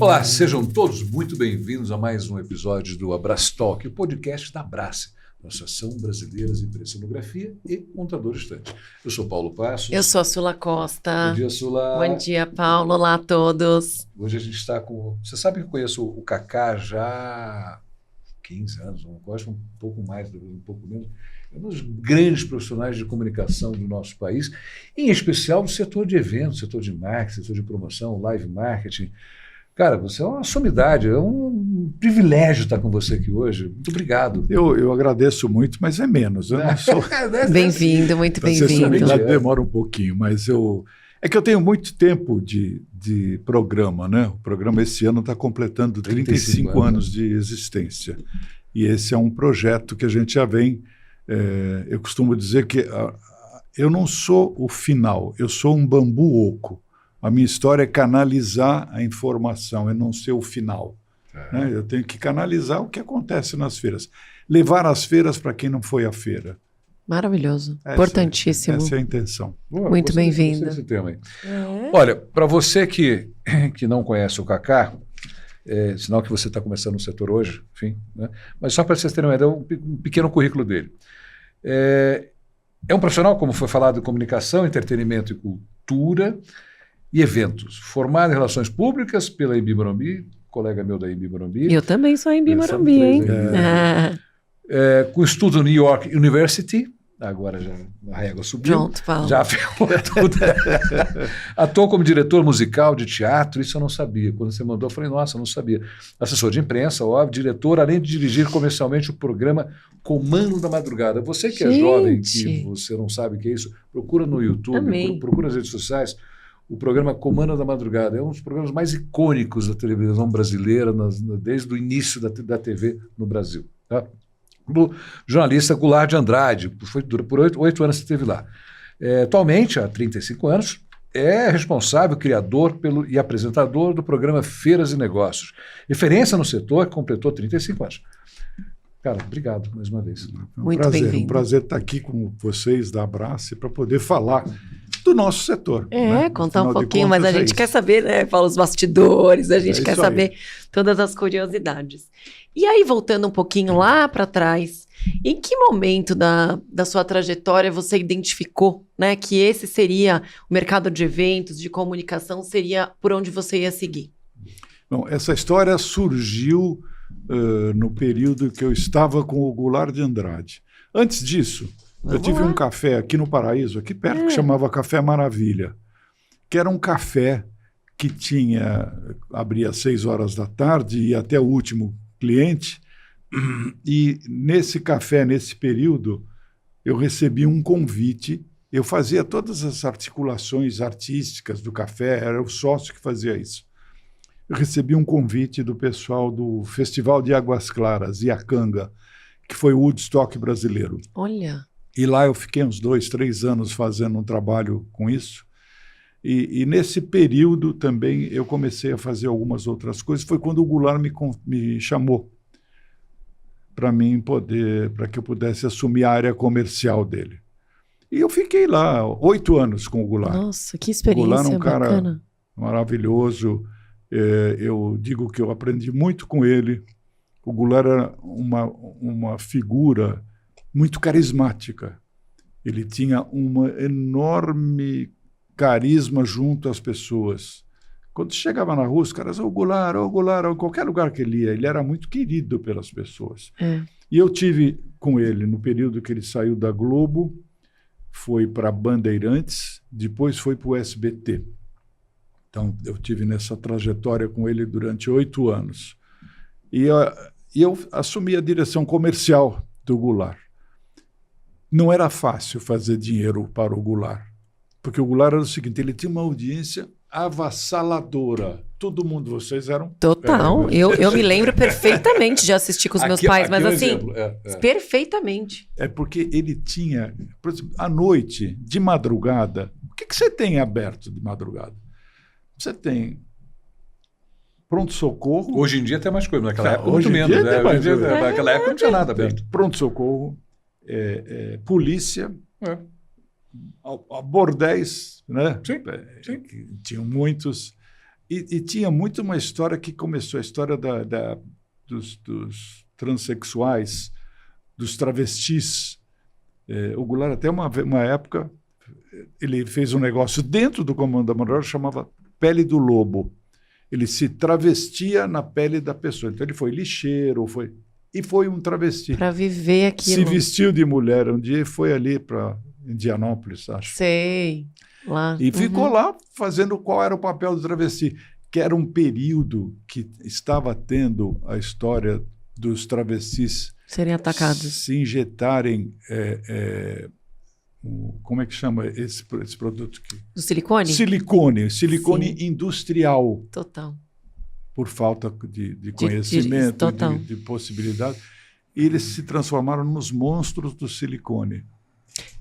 Olá, sejam todos muito bem-vindos a mais um episódio do Abrace Talk, o podcast da Abrace, Associação Brasileira de Cenografia e Montadores de Estante. Eu sou Paulo Passos. Eu sou a Sula Costa. Bom dia, Sula. Bom dia, Paulo. Olá a todos. Hoje a gente está com... Você sabe que eu conheço o Cacá já há 15 anos, eu acho um pouco mais, um pouco menos. É um dos grandes profissionais de comunicação do nosso país, em especial no setor de eventos, setor de marketing, setor de promoção, live marketing. Cara, você é uma sumidade, é um privilégio estar com você aqui hoje. Muito obrigado. Eu agradeço muito, mas é menos. Eu não sou... Bem-vindo, muito bem-vindo. Demora um pouquinho, mas é que eu tenho muito tempo de programa, né? O programa esse ano está completando 35 anos de existência. E esse é um projeto que a gente já vem... eu costumo dizer que eu não sou o final, eu sou um bambu oco. A minha história é canalizar a informação, é não ser o final. Né? Eu tenho que canalizar o que acontece nas feiras. Levar as feiras para quem não foi à feira. Maravilhoso, importantíssimo. Essa é a intenção. Boa, muito bem-vinda. Olha, para você que não conhece o Cacá, sinal que você está começando no setor hoje, enfim, né? Mas só para vocês terem uma ideia, um pequeno currículo dele. É um profissional, como foi falado, de comunicação, entretenimento e cultura, e eventos, formado em Relações Públicas pela Embi Morumbi, colega meu da Embi Morumbi. Eu também sou Embi Morumbi, hein? Com estudo no New York University, agora já a régua subiu. Pronto, Paulo. Já ferrou tudo. Atuou como diretor musical de teatro, isso eu não sabia. Quando você mandou, eu falei, nossa, eu não sabia. Assessor de imprensa, óbvio, diretor, além de dirigir comercialmente o programa Comando da Madrugada. Você que é jovem, que você não sabe o que é isso, procura no YouTube, procura nas redes sociais. O programa Comando da Madrugada é um dos programas mais icônicos da televisão brasileira, desde o início da TV no Brasil. Tá? O jornalista Goulart de Andrade, por 8 anos que esteve lá. Atualmente, há 35 anos, é responsável, criador e apresentador do programa Feiras e Negócios. Referência no setor, que completou 35 anos. Cara, obrigado mais uma vez. Muito bem-vindo. É um prazer estar aqui com vocês da Abrace para poder falar do nosso setor. Né? Contar um pouquinho, mas a gente quer saber, né? Fala os bastidores, a gente quer saber todas as curiosidades. E aí, voltando um pouquinho lá para trás, em que momento da sua trajetória você identificou, né, que esse seria o mercado de eventos, de comunicação, seria por onde você ia seguir? Bom, essa história surgiu no período que eu estava com o Goulart de Andrade. Antes disso, eu tive um café aqui no Paraíso, aqui perto, que chamava Café Maravilha, que era um café que abria às 6 horas da tarde e até o último cliente. E nesse café, nesse período, eu recebi um convite. Eu fazia todas as articulações artísticas do café, era o sócio que fazia isso. Eu recebi um convite do pessoal do Festival de Águas Claras, Iacanga, que foi o Woodstock brasileiro. Olha! E lá eu fiquei uns 2, 3 anos fazendo um trabalho com isso. E nesse período também eu comecei a fazer algumas outras coisas. Foi quando o Goulart me chamou para que eu pudesse assumir a área comercial dele. E eu fiquei lá 8 anos com o Goulart. Nossa, que experiência bacana. O Goulart é um bacana. cara maravilhoso. Eu digo que eu aprendi muito com ele. O Goulart era uma figura muito carismática. Ele tinha uma enorme carisma junto às pessoas. Quando chegava na rua, os caras, ô Goulart, em qualquer lugar que ele ia, ele era muito querido pelas pessoas. E eu tive com ele no período que ele saiu da Globo, foi para Bandeirantes, depois foi para o SBT. Então, eu tive nessa trajetória com ele durante 8 anos. E eu assumi a direção comercial do Goulart. Não era fácil fazer dinheiro para o Goulart, porque o Goulart era o seguinte, ele tinha uma audiência avassaladora. Todo mundo, vocês eram... Total. Eu me lembro perfeitamente de assistir com os meus pais, mas assim, exemplo, perfeitamente. É porque ele tinha, por exemplo, à noite, de madrugada, o que você tem aberto de madrugada? Você tem pronto-socorro. Hoje em dia tem mais coisa, naquela época muito menos. Naquela época não tinha nada aberto. Pronto-socorro, polícia, a bordéis, né? Sim. Que tinham muitos. E tinha muito uma história que começou, a história dos transexuais, dos travestis. O Goulart, até uma época, ele fez um negócio dentro do Comando Amarelo, chamava Pele do Lobo. Ele se travestia na pele da pessoa. Então, ele foi lixeiro, foi um travesti. Para viver aquilo. Se vestiu de mulher um dia e foi ali para Indianópolis, acho. Sei. Lá. E ficou lá fazendo qual era o papel do travesti, que era um período que estava tendo a história dos travestis serem atacados, se injetarem, como é que chama esse produto? Do silicone? Silicone industrial. Total. Por falta de conhecimento, de possibilidade. E eles se transformaram nos monstros do silicone.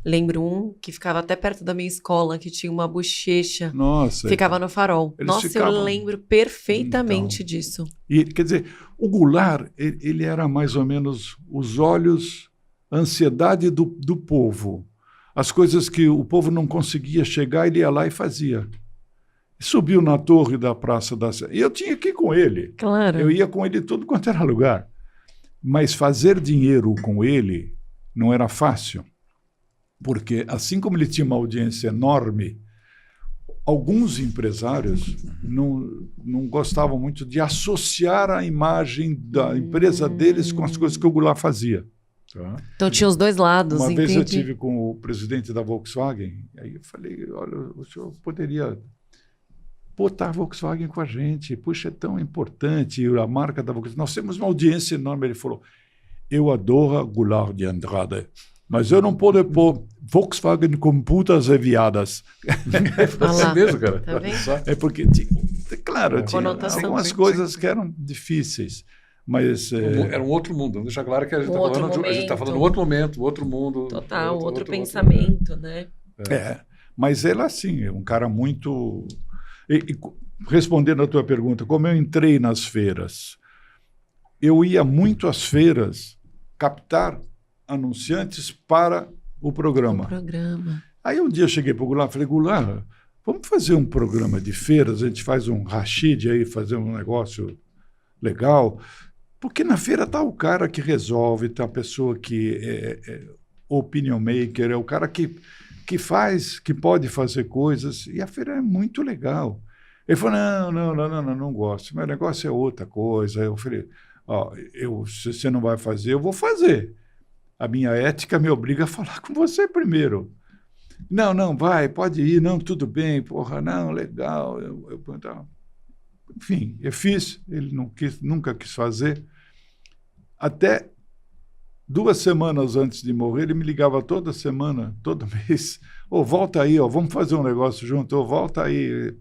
Lembro um que ficava até perto da minha escola, que tinha uma bochecha. Nossa. Ficava no farol. Nossa, eu lembro perfeitamente disso. E, quer dizer, o Goulart, ele era mais ou menos os olhos, a ansiedade do povo. As coisas que o povo não conseguia chegar, ele ia lá e fazia. Subiu na torre da Praça da Sé. E eu tinha que ir com ele. Claro. Eu ia com ele tudo quanto era lugar. Mas fazer dinheiro com ele não era fácil. Porque, assim como ele tinha uma audiência enorme, alguns empresários não gostavam muito de associar a imagem da empresa deles com as coisas que o Goulart fazia. Tá? Então tinha os dois lados. Uma vez eu tive com o presidente da Volkswagen, aí eu falei, olha, o senhor poderia botar a Volkswagen com a gente, puxa, é tão importante, a marca da Volkswagen. Nós temos uma audiência enorme. Ele falou, eu adoro Goulart de Andrade, mas eu não posso pôr Volkswagen com putas aviadas. É assim mesmo, cara. Tá vendo? É porque, claro, tinha algumas coisas que eram difíceis, mas... Era um outro mundo. Deixa claro que a gente está falando outro momento, outro mundo. Total, outro pensamento, né? Mas ele, assim, é um cara muito... respondendo à tua pergunta, como eu entrei nas feiras, eu ia muito às feiras captar anunciantes para o programa. Aí um dia eu cheguei para o Goulart e falei, Goulart, vamos fazer um programa de feiras, a gente faz um Rashid aí, fazer um negócio legal, porque na feira está o cara que resolve, está a pessoa que é opinion maker, é o cara que faz, que pode fazer coisas, e a feira é muito legal. Ele falou, não gosto, meu negócio é outra coisa. Eu falei, se você não vai fazer, eu vou fazer. A minha ética me obriga a falar com você primeiro. Não, vai, pode ir, não, tudo bem, porra, não, legal. Enfim, eu fiz, ele nunca quis fazer. Até 2 semanas antes de morrer, ele me ligava toda semana, todo mês. Volta aí, vamos fazer um negócio junto, volta aí.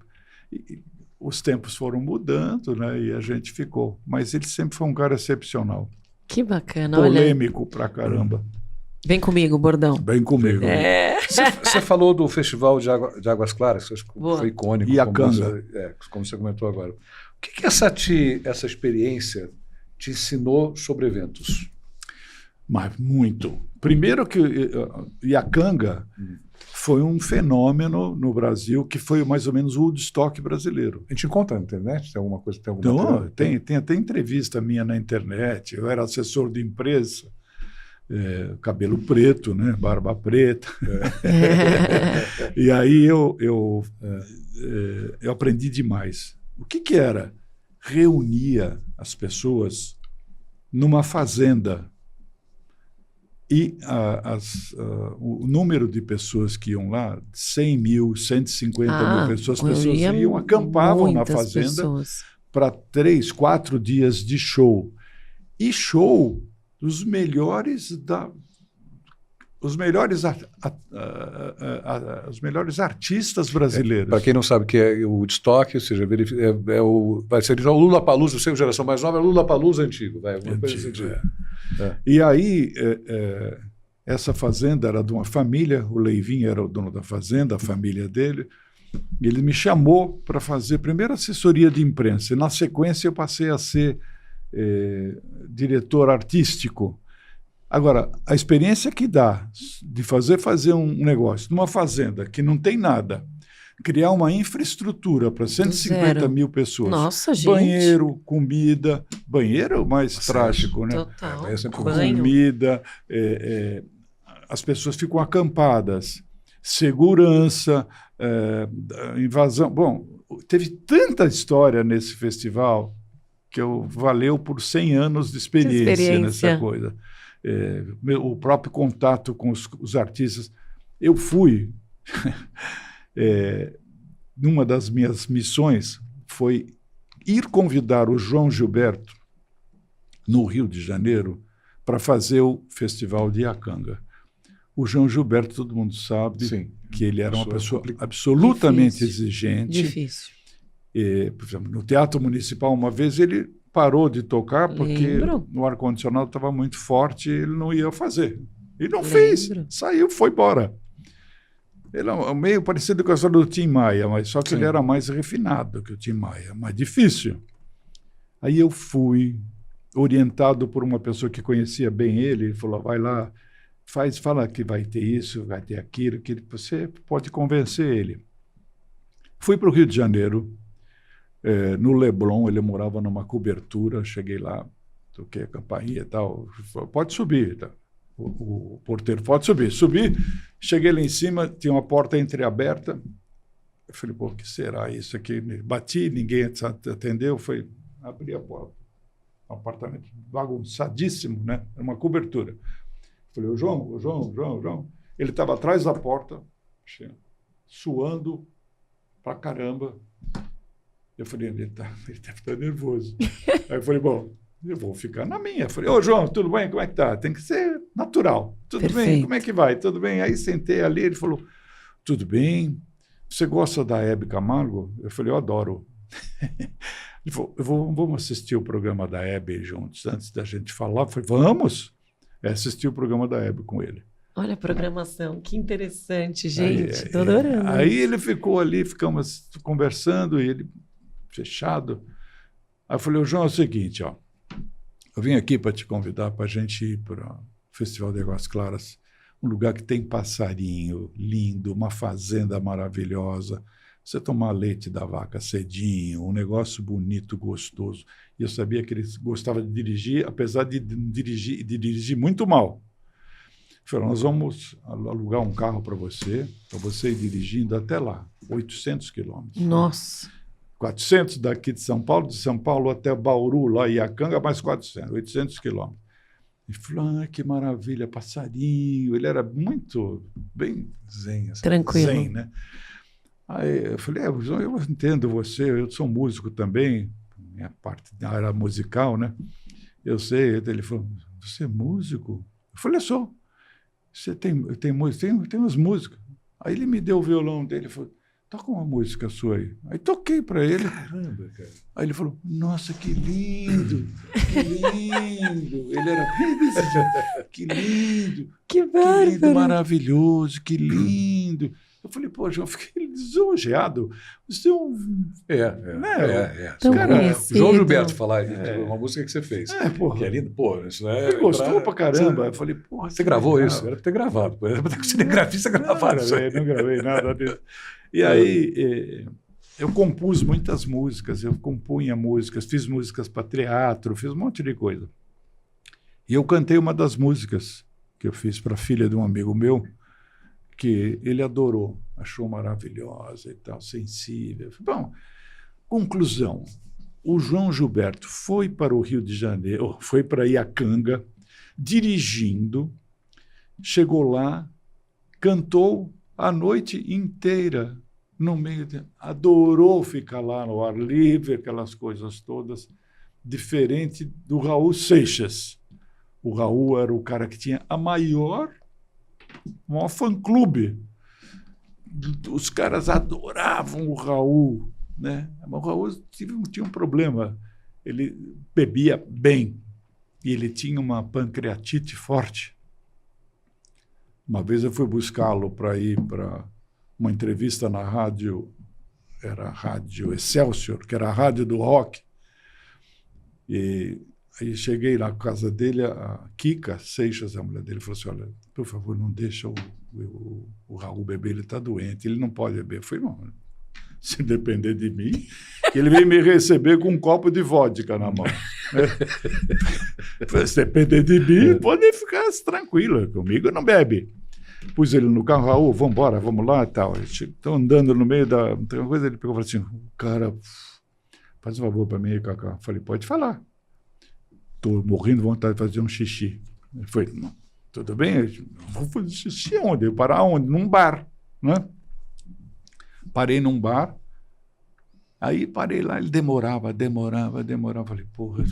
E os tempos foram mudando, né? E a gente ficou. Mas ele sempre foi um cara excepcional. Que bacana, polêmico pra caramba. Vem comigo, bordão. Vem comigo. Você falou do Festival de Águas Claras, que foi icônico. E a Canga. Como você comentou agora. O que essa experiência te ensinou sobre eventos? Mas muito. Primeiro que Iacanga foi um fenômeno no Brasil que foi mais ou menos o Woodstock brasileiro. A gente encontra na internet? Tem alguma coisa? Tem até entrevista minha na internet. Eu era assessor de imprensa, cabelo preto, né? Barba preta. E aí eu aprendi demais. O que era? Reunia as pessoas numa fazenda. E o número de pessoas que iam lá, 100 mil, 150 mil pessoas, as pessoas iam, acampavam na fazenda para 3, 4 dias de show. E show dos melhores os melhores artistas brasileiros. Para quem não sabe o que é o Woodstock, ou seja, vai ser o Lollapalooza, eu sei que a geração mais nova é o Lollapalooza antigo. E aí, essa fazenda era de uma família, o Leivinho era o dono da fazenda, a família dele, e ele me chamou para fazer primeiro assessoria de imprensa, e na sequência eu passei a ser diretor artístico. Agora, a experiência que dá de fazer um negócio numa fazenda que não tem nada, criar uma infraestrutura para 150 mil pessoas. Nossa, gente. Banheiro, comida. Banheiro é o mais trágico, né? Total. Comida, as pessoas ficam acampadas. Segurança, invasão. Bom, teve tanta história nesse festival que valeu por 100 anos de experiência nessa coisa. O próprio contato com os artistas. Eu fui... numa das minhas missões foi ir convidar o João Gilberto no Rio de Janeiro para fazer o Festival de Iacanga. O João Gilberto, todo mundo sabe, sim, que ele era uma pessoa absolutamente exigente. Difícil. Por exemplo, no Teatro Municipal, uma vez, ele parou de tocar porque o ar-condicionado estava muito forte e ele não ia fazer. E não fez. Saiu, foi embora. Ele é meio parecido com a história do Tim Maia, mas só que ele era mais refinado que o Tim Maia, mais difícil. Aí eu fui orientado por uma pessoa que conhecia bem ele falou, vai lá, fala que vai ter isso, vai ter aquilo, que você pode convencer ele. Fui para o Rio de Janeiro, no Leblon, ele morava numa cobertura, cheguei lá, toquei a campainha e tal, falou, pode subir, tá? O porteiro, pode subir. Subi, cheguei lá em cima, tinha uma porta entreaberta. Eu falei, pô, o que será isso aqui? Bati, ninguém atendeu, abri a porta. Um apartamento bagunçadíssimo, né? Era uma cobertura. Eu falei, o João. Ele estava atrás da porta, suando pra caramba. Eu falei, ele deve estar nervoso. Aí eu falei, bom, eu vou ficar na minha. Eu falei, ô João, tudo bem? Como é que tá? Tem que ser natural. Tudo bem? Como é que vai? Tudo bem? Aí sentei ali, ele falou, tudo bem? Você gosta da Hebe Camargo? Eu falei, eu adoro. Ele falou, vamos assistir o programa da Hebe juntos, antes da gente falar. Eu falei, vamos? Assistir o programa da Hebe com ele. Olha a programação, que interessante, gente. Estou adorando. Aí ele ficou ali, ficamos conversando, e ele fechado. Aí eu falei, ô João, é o seguinte, ó. Eu vim aqui para te convidar para a gente ir para o Festival de Águas Claras, um lugar que tem passarinho lindo, uma fazenda maravilhosa, você tomar leite da vaca cedinho, um negócio bonito, gostoso. E eu sabia que ele gostava de dirigir, apesar de dirigir muito mal. Eu falei, nós vamos alugar um carro para você ir dirigindo até lá, 800 quilômetros. Nossa! 400 daqui de São Paulo até Bauru, lá em Iacanga, mais 400, 800 quilômetros. E falou, que maravilha, passarinho. Ele era muito, bem zen. Assim, tranquilo. Zen, né? Aí eu falei, eu entendo você, eu sou músico também, minha parte da área musical, né? Eu sei. Ele falou, você é músico? Eu falei, sou. Você tem música? Tem umas músicas. Aí ele me deu o violão dele e falou, toca uma música sua aí. Aí toquei para ele. Caramba, cara. Aí ele falou, nossa, que lindo, que lindo. Ele era bem desse jeito. Que lindo. Que lindo, maravilhoso, que lindo. Eu falei, pô, João, fiquei lisonjeado. Você é um... Cara, João Gilberto falar uma música que você fez. Porra. Que é lindo. Pô, isso é... Ele gostou pra caramba. Eu falei, porra... Você gravou isso? Era pra ter gravado. Era pra ter cinegrafista gravado. Não gravei nada disso. E aí, eu compus muitas músicas, eu compunha músicas, fiz músicas para teatro, fiz um monte de coisa. E eu cantei uma das músicas que eu fiz para a filha de um amigo meu, que ele adorou, achou maravilhosa e tal, sensível. Bom, conclusão, o João Gilberto foi para o Rio de Janeiro, foi para Iacanga, dirigindo, chegou lá, cantou a noite inteira, no meio adorou ficar lá no ar livre, aquelas coisas todas, diferente do Raul Seixas. O Raul era o cara que tinha a maior fã-clube. Os caras adoravam o Raul, né? Mas o Raul tinha um problema. Ele bebia bem e ele tinha uma pancreatite forte. Uma vez eu fui buscá-lo para ir para uma entrevista na rádio, era a Rádio Excelsior, que era a rádio do rock. E Aí cheguei lá na casa dele, a Kika Seixas, a mulher dele, falou assim, olha, por favor, não deixa o Raul beber, ele está doente, ele não pode beber. Eu falei, não, se depender de mim, que ele veio me receber com um copo de vodka na mão. Se depender de mim, pode ficar tranquilo, comigo não bebe. Pus ele no carro, Raul, vamos embora, vamos lá e tal. Estão andando no meio da coisa, ele pegou e falou assim, cara, faz um favor para mim, Cacá. Eu falei, pode falar. Estou morrendo de vontade de fazer um xixi. Ele falou, tudo bem? Eu vou fazer xixi onde? Eu parar onde? Num bar, né? Parei num bar, aí parei lá, ele demorava. Falei, porra.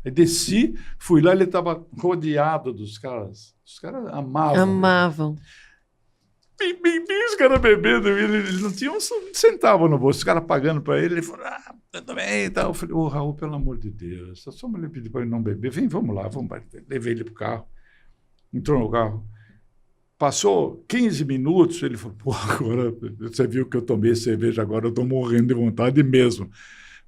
Aí desci, fui lá, ele estava rodeado dos caras. Os caras amavam. Os caras bebendo, eles não tinham um centavo no bolso, os caras pagando para ele falou, tudo bem e tal. Eu falei, Raul, pelo amor de Deus, só me pedir para ele não beber, vem, vamos lá. Levei ele para o carro, entrou no carro, passou 15 minutos, ele falou, pô, agora você viu que eu tomei cerveja, agora eu estou morrendo de vontade mesmo. Eu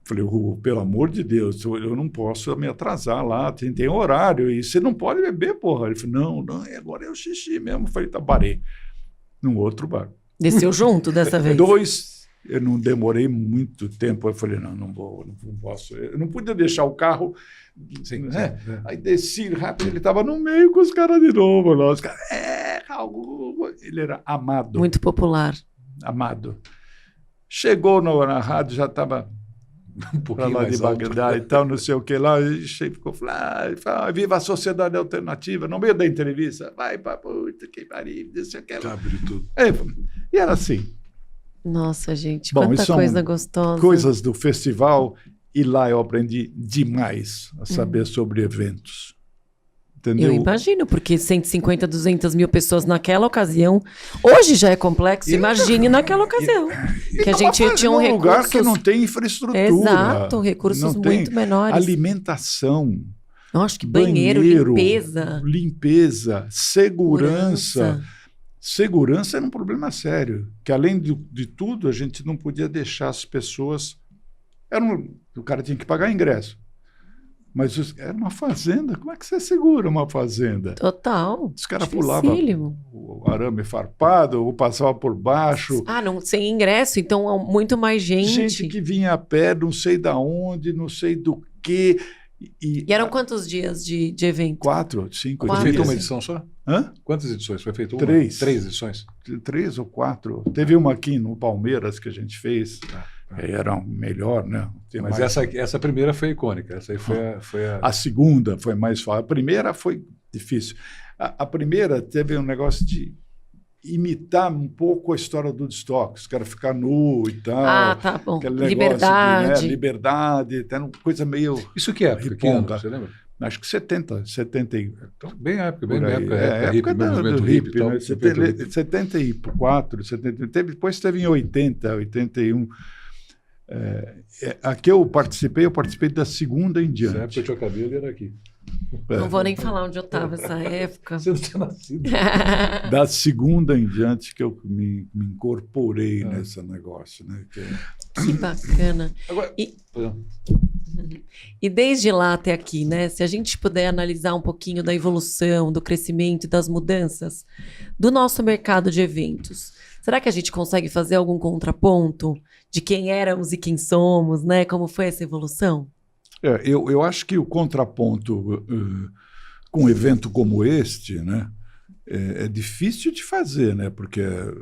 falei, pelo amor de Deus, eu não posso me atrasar lá, tem horário, e você não pode beber, porra. Ele falou, não, agora é o xixi mesmo. Eu falei, parei. Num outro bar. Desceu junto dessa vez? Eu não demorei muito tempo. Eu falei, não posso. Eu não podia deixar o carro. Sim. Aí desci rápido, ele estava no meio com os caras de novo. Lá. Os caras, Raul. Ele era amado. Muito popular. Amado. Chegou na rádio, já estava um pouquinho lá de Bagdá e tal, não sei o que lá. E ficou falando, viva a sociedade alternativa, no meio da entrevista. Vai pra puta, que pariu, não sei o que lá. Abre tudo. E era assim. Nossa, gente, quanta coisa gostosa. Coisas do festival, e lá eu aprendi demais a saber sobre eventos. Entendeu? Eu imagino, porque 150, 200 mil pessoas naquela ocasião, hoje já é complexo, imagine naquela ocasião. Que a gente tinha um lugar que não tem infraestrutura. Exato, recursos muito menores. Alimentação. Nossa, que banheiro, limpeza, segurança. Segurança era um problema sério, que além de tudo, a gente não podia deixar as pessoas... O cara tinha que pagar ingresso. Mas era uma fazenda. Como é que você segura uma fazenda? Total. Os caras pulavam o arame farpado, ou passavam por baixo. Não, sem ingresso, então muito mais gente. Gente que vinha a pé, não sei da onde, não sei do quê. E eram quantos dias de evento? 4, 5 dias. Foi feita uma edição só? Hã? Quantas edições? Foi feita uma? 3. 3 edições? 3 ou 4. Teve uma aqui no Palmeiras que a gente fez. Era melhor, né? Mas essa primeira foi icônica. Essa aí foi a segunda foi mais fácil. A primeira foi difícil. A primeira teve um negócio de imitar um pouco a história do Woodstock. Os caras ficar nu e tal. Tá bom. Liberdade. Liberdade. Uma coisa meio... Isso que é? Você lembra? Acho que 70 então, bem a época, época do hippie, né? 74, 70, depois teve em 80, 81. A que eu participei da segunda em diante. Essa época eu tinha cabelo e era aqui. Não vou nem falar onde eu estava nessa época. Você não tinha nascido. Da segunda em diante que eu me incorporei nesse negócio. Né? Que bacana. Agora, e desde lá até aqui, né? Se a gente puder analisar um pouquinho da evolução, do crescimento e das mudanças do nosso mercado de eventos, será que a gente consegue fazer algum contraponto de quem éramos e quem somos, né? Como foi essa evolução? Eu acho que o contraponto com um evento como este, né, é difícil de fazer, né? Porque é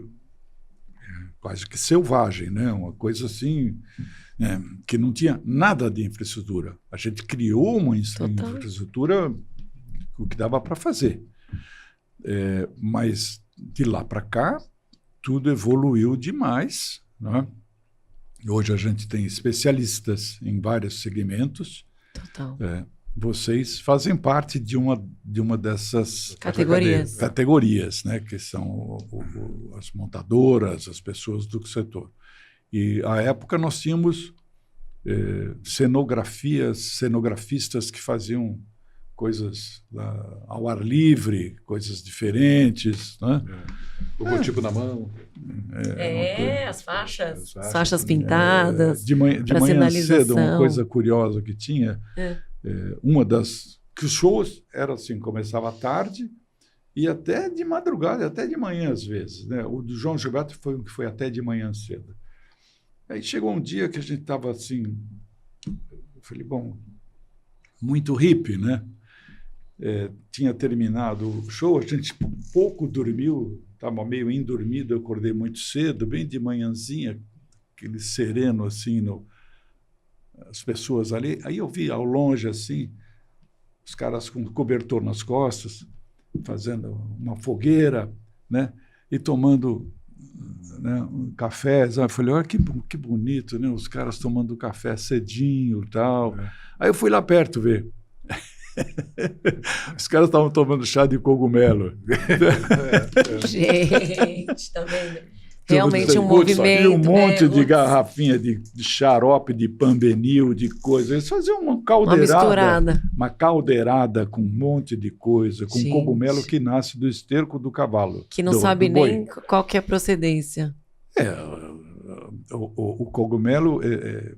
quase que selvagem, né? Uma coisa assim... que não tinha nada de infraestrutura. A gente criou uma infraestrutura o que dava para fazer. Mas de lá para cá, tudo evoluiu demais. Né? Hoje a gente tem especialistas em vários segmentos. Total. Vocês fazem parte de uma dessas categorias, né? Que são as montadoras, as pessoas do setor. E à época nós tínhamos cenografistas que faziam coisas ao ar livre, coisas diferentes, né? Logotipo na mão. As faixas pintadas. De manhã cedo, uma coisa curiosa que tinha, que os shows eram assim, começava à tarde e até de madrugada, até de manhã às vezes, né? O do João Gilberto foi um que foi até de manhã cedo. Aí chegou um dia que a gente estava assim, eu falei, bom, muito hippie, né? Tinha terminado o show, a gente pouco dormiu, estava meio endormido, eu acordei muito cedo, bem de manhãzinha, aquele sereno assim, as pessoas ali. Aí eu vi ao longe assim, os caras com cobertor nas costas, fazendo uma fogueira, né? E tomando, né, um café. Eu falei, olha que bonito, né? Os caras tomando café cedinho e tal. Aí eu fui lá perto ver. Os caras estavam tomando chá de cogumelo. Gente, tá vendo? Realmente um movimento. E um monte de garrafinha de xarope, de pambenil, de coisa. Eles faziam uma caldeirada. Uma caldeirada com um monte de coisa, com cogumelo que nasce do esterco do cavalo. Que não sabe nem qual que é a procedência. O cogumelo é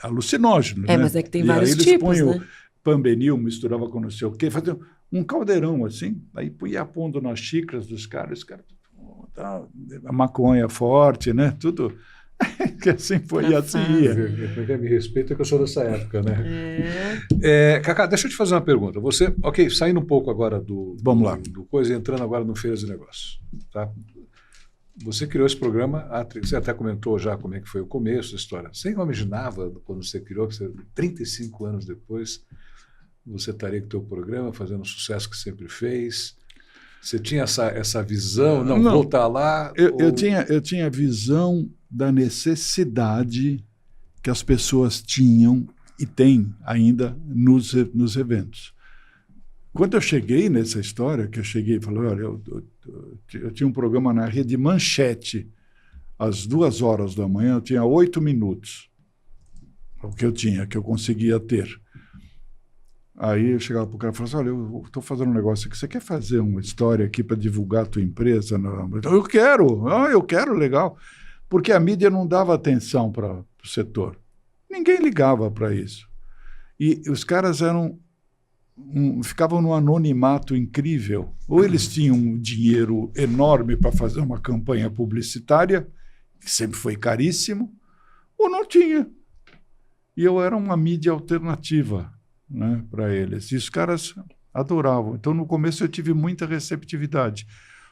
alucinógeno. Né? Mas é que tem vários tipos, né? Pambenil, misturava com não sei o quê, fazia um caldeirão assim, aí ia pondo nas xícaras dos caras, os caras, a maconha forte, né? Tudo que assim foi e assim ia. Me respeita que eu sou dessa época, né? Cacá, deixa eu te fazer uma pergunta. Você, saindo um pouco agora Vamos lá. do coisa e entrando agora no Feiras de Negócios, tá? Você criou esse programa, você até comentou já como é que foi o começo da história. Você não imaginava, quando você criou, que 35 anos depois, você estaria com o teu programa, fazendo o sucesso que sempre fez? Você tinha essa visão, não voltar lá? Eu tinha a visão da necessidade que as pessoas tinham e têm ainda nos eventos. Quando eu cheguei nessa história, que eu cheguei e falei, olha, eu tinha um programa na Rede Manchete, às 2h da manhã, eu tinha 8 minutos, o que eu conseguia ter. Aí eu chegava para o cara e falava assim, olha, eu estou fazendo um negócio aqui, você quer fazer uma história aqui para divulgar a tua empresa? Eu quero, legal. Porque a mídia não dava atenção para o setor. Ninguém ligava para isso. E os caras ficavam num anonimato incrível. Ou eles tinham um dinheiro enorme para fazer uma campanha publicitária, que sempre foi caríssimo, ou não tinha. E eu era uma mídia alternativa, né, para eles. E os caras adoravam. Então, no começo, eu tive muita receptividade.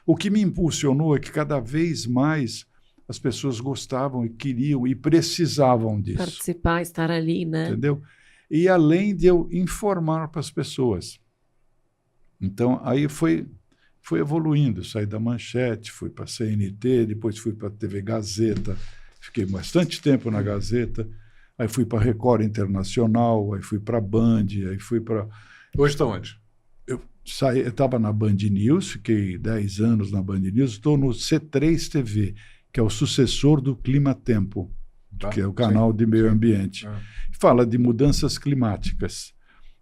O que me impulsionou é que cada vez mais as pessoas gostavam e queriam e precisavam disso. Participar, estar ali, né? Entendeu? E além de eu informar para as pessoas. Então, aí foi evoluindo. Saí da Manchete, fui para a CNT, depois fui para a TV Gazeta. Fiquei bastante tempo na Gazeta. Aí fui para a Record Internacional, aí fui para a Band, aí fui para... Hoje está onde? Eu estava na Band News, fiquei 10 anos na Band News, estou no C3 TV, que é o sucessor do Clima Tempo, que é o canal de meio ambiente. Fala de mudanças climáticas.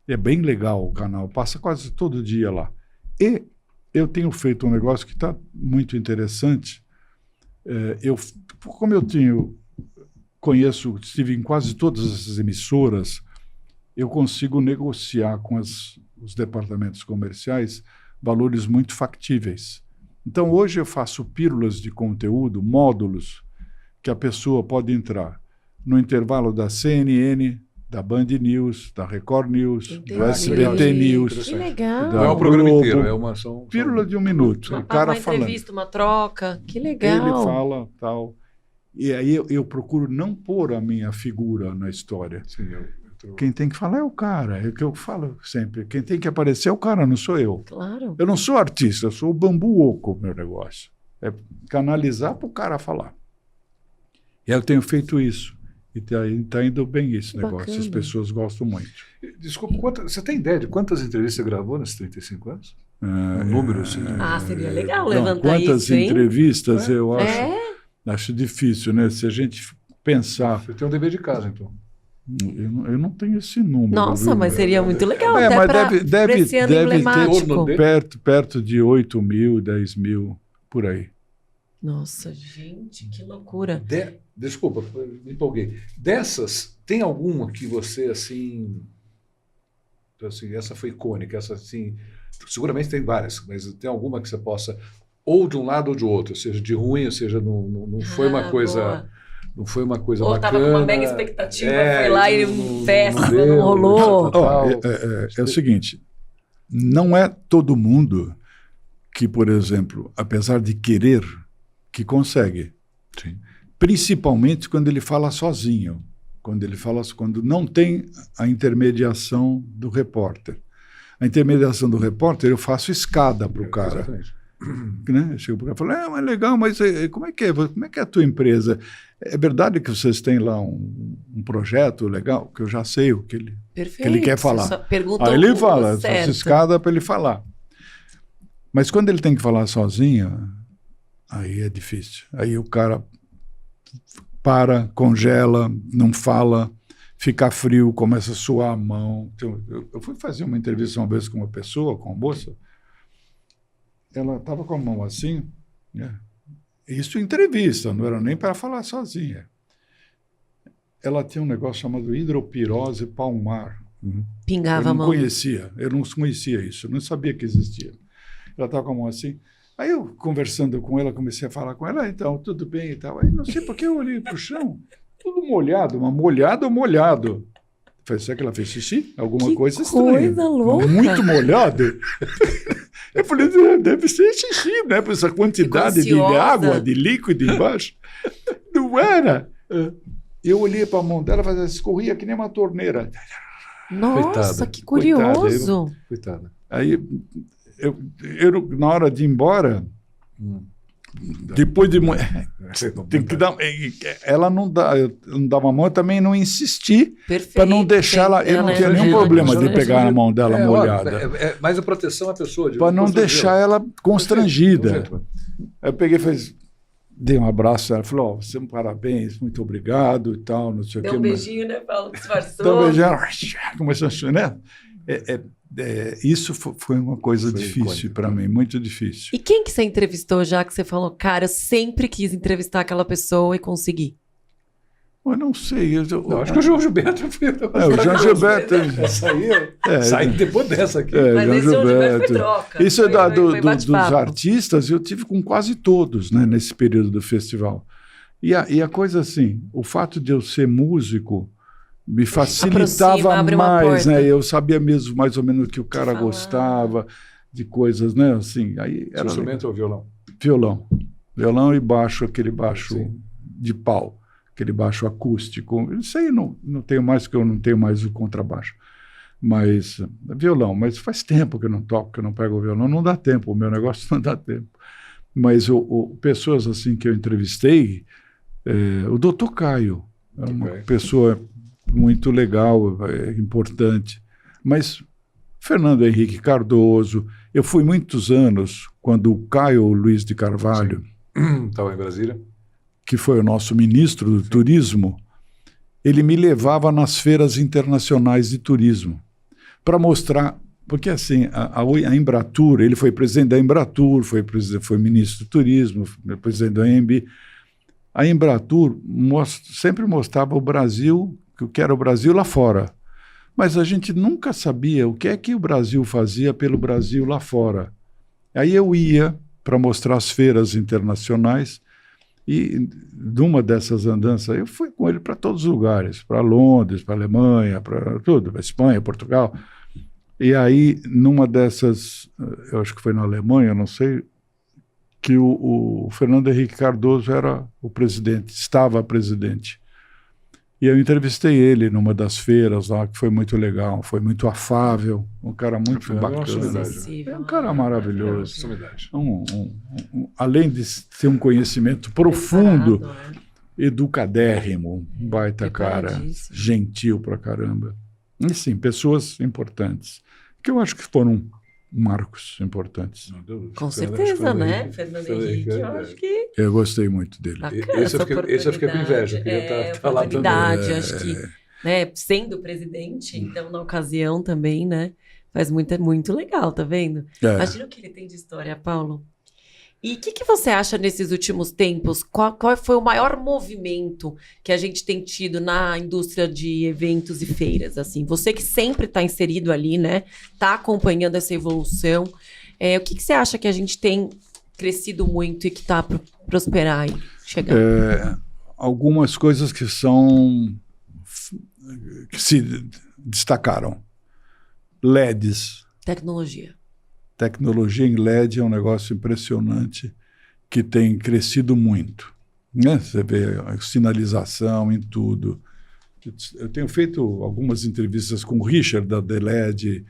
É bem legal o canal, passa quase todo dia lá. E eu tenho feito um negócio que está muito interessante. Como eu estive em quase todas essas emissoras, eu consigo negociar com os departamentos comerciais valores muito factíveis. Então, hoje eu faço pílulas de conteúdo, módulos, que a pessoa pode entrar no intervalo da CNN, da Band News, da Record News, do SBT News. Que legal. Não é o programa inteiro, é uma ação. Pílula de 1 minuto. O cara uma entrevista, uma troca. Que legal. Ele fala, tal. E aí eu procuro não pôr a minha figura na história. Sim, Quem tem que falar é o cara. É o que eu falo sempre. Quem tem que aparecer é o cara, não sou eu. Claro. Eu não sou artista, eu sou o bambu oco, meu negócio. É canalizar para o cara falar. E eu tenho feito isso. E está indo bem esse negócio. Bacana. As pessoas gostam muito. Desculpa, você tem ideia de quantas entrevistas você gravou nesses 35 anos? Um número assim? Seria legal levantar quantas isso, hein? entrevistas eu acho difícil, né? Se a gente pensar... Você tem um dever de casa, então. Eu não tenho esse número. Nossa, viu? mas seria muito legal. Mas até deve esse ano ter emblemático. perto de 8 mil, 10 mil, por aí. Nossa, gente, que loucura. Desculpa, me empolguei. Dessas, tem alguma que você, assim, Então, assim, essa foi icônica, essa, assim, seguramente tem várias, mas tem alguma que você possa, ou de um lado ou de outro, seja de ruim, ou seja, não foi uma coisa... Boa. Não foi uma coisa ou bacana. Ou estava com uma mega expectativa, foi lá e festa, não rolou. É o seguinte, não é todo mundo que, por exemplo, apesar de querer, que consegue. Sim. Principalmente quando ele fala sozinho, quando não tem a intermediação do repórter. A intermediação do repórter, eu faço escada para o cara. Exatamente. Né? Chego para o cara e falo, mas legal, mas como é que é a tua empresa? É verdade que vocês têm lá um projeto legal, que eu já sei o que ele quer falar. Aí ele fala, essa escada para ele falar. Mas quando ele tem que falar sozinho, aí é difícil. Aí o cara para, congela, não fala, fica frio, começa a suar a mão. Então, eu fui fazer uma entrevista uma vez com uma pessoa, com uma moça, ela estava com a mão assim, né? Isso em entrevista, não era nem para falar sozinha. Ela tinha um negócio chamado hidropirose palmar. Pingava a mão. Eu não conhecia isso, eu não sabia que existia. Ela estava com a mão assim. Aí eu, conversando com ela, comecei a falar com ela, então, tudo bem e tal. Aí não sei porque eu olhei para o chão, tudo molhado, mas molhado. Falei, será que ela fez xixi? Alguma coisa estranha. Coisa louca. Muito molhado. Eu falei, deve ser xixi, né? Por essa quantidade de água, de líquido embaixo. Não era. Eu olhei para a mão dela, fazia, escorria que nem uma torneira. Nossa, coitada. Que curioso. Coitada. Aí, eu, na hora de ir embora, depois de... tem que dar, ela não dava a mão, eu também não insisti para não deixar ela... Eu não tinha nenhum problema de pegar a mão dela molhada. Mas a proteção à pessoa. Para não deixar ela constrangida. Aí eu peguei e fiz... Dei um abraço, ela falou, você parabéns, muito obrigado e tal, não sei o quê. Deu um beijinho, né, Paulo? Disfarçou. Deu um beijinho, começou a chorar, né? Isso foi uma coisa difícil para mim, muito difícil. E quem que você entrevistou já que você falou, cara, eu sempre quis entrevistar aquela pessoa e consegui? Eu não sei. Acho que o João Gilberto foi. O João Gilberto. Saiu depois dessa aqui. Mas esse João Gilberto foi troca. Isso dos artistas, eu tive com quase todos, né, nesse período do festival. E a coisa assim, o fato de eu ser músico me facilitava mais, né? Eu sabia mesmo mais ou menos o que o cara gostava de coisas, né? Assim, aí era instrumento ou violão? Violão e baixo, aquele baixo de pau, aquele baixo acústico. Isso aí não tenho mais, porque eu não tenho mais o contrabaixo. Mas violão, mas faz tempo que eu não toco, que eu não pego o violão, não dá tempo, o meu negócio não dá tempo. Mas pessoas assim que eu entrevistei, o Dr. Caio, era uma pessoa muito legal, importante. Mas Fernando Henrique Cardoso, eu fui muitos anos, quando o Caio Luiz de Carvalho, estava em Brasília, que foi o nosso ministro do turismo, ele me levava nas feiras internacionais de turismo para mostrar, porque assim, a Embratur, ele foi presidente da Embratur, foi ministro do turismo, foi presidente da AMB. A Embratur sempre mostrava o Brasil, o que era o Brasil lá fora. Mas a gente nunca sabia o que é que o Brasil fazia pelo Brasil lá fora. Aí eu ia para mostrar as feiras internacionais e numa dessas andanças eu fui com ele para todos os lugares, para Londres, para Alemanha, para tudo, para Espanha, Portugal. E aí, numa dessas, eu acho que foi na Alemanha, não sei, que o Fernando Henrique Cardoso era o presidente, estava presidente. E eu entrevistei ele numa das feiras lá, que foi muito legal, foi muito afável, um cara muito bacana. É um cara maravilhoso. Além de ter um conhecimento profundo, educadérrimo, um baita cara, gentil pra caramba. E sim, pessoas importantes, que eu acho que foram marcos importantes. Com certeza, né? Fernando Henrique, eu acho que... Eu gostei muito dele. Esse eu fiquei com inveja, queria estar lá também. Acho que, né, sendo presidente, então, na ocasião também, né, faz muito legal, tá vendo? Imagina o que ele tem de história, Paulo. E o que você acha nesses últimos tempos? Qual foi o maior movimento que a gente tem tido na indústria de eventos e feiras? Assim, você que sempre está inserido ali, né? Está acompanhando essa evolução. O que você acha que a gente tem crescido muito e que está para prosperar e chegar? Algumas coisas que se destacaram. LEDs. Tecnologia em LED é um negócio impressionante que tem crescido muito, né? Você vê a sinalização em tudo. Eu tenho feito algumas entrevistas com o Richard da LED,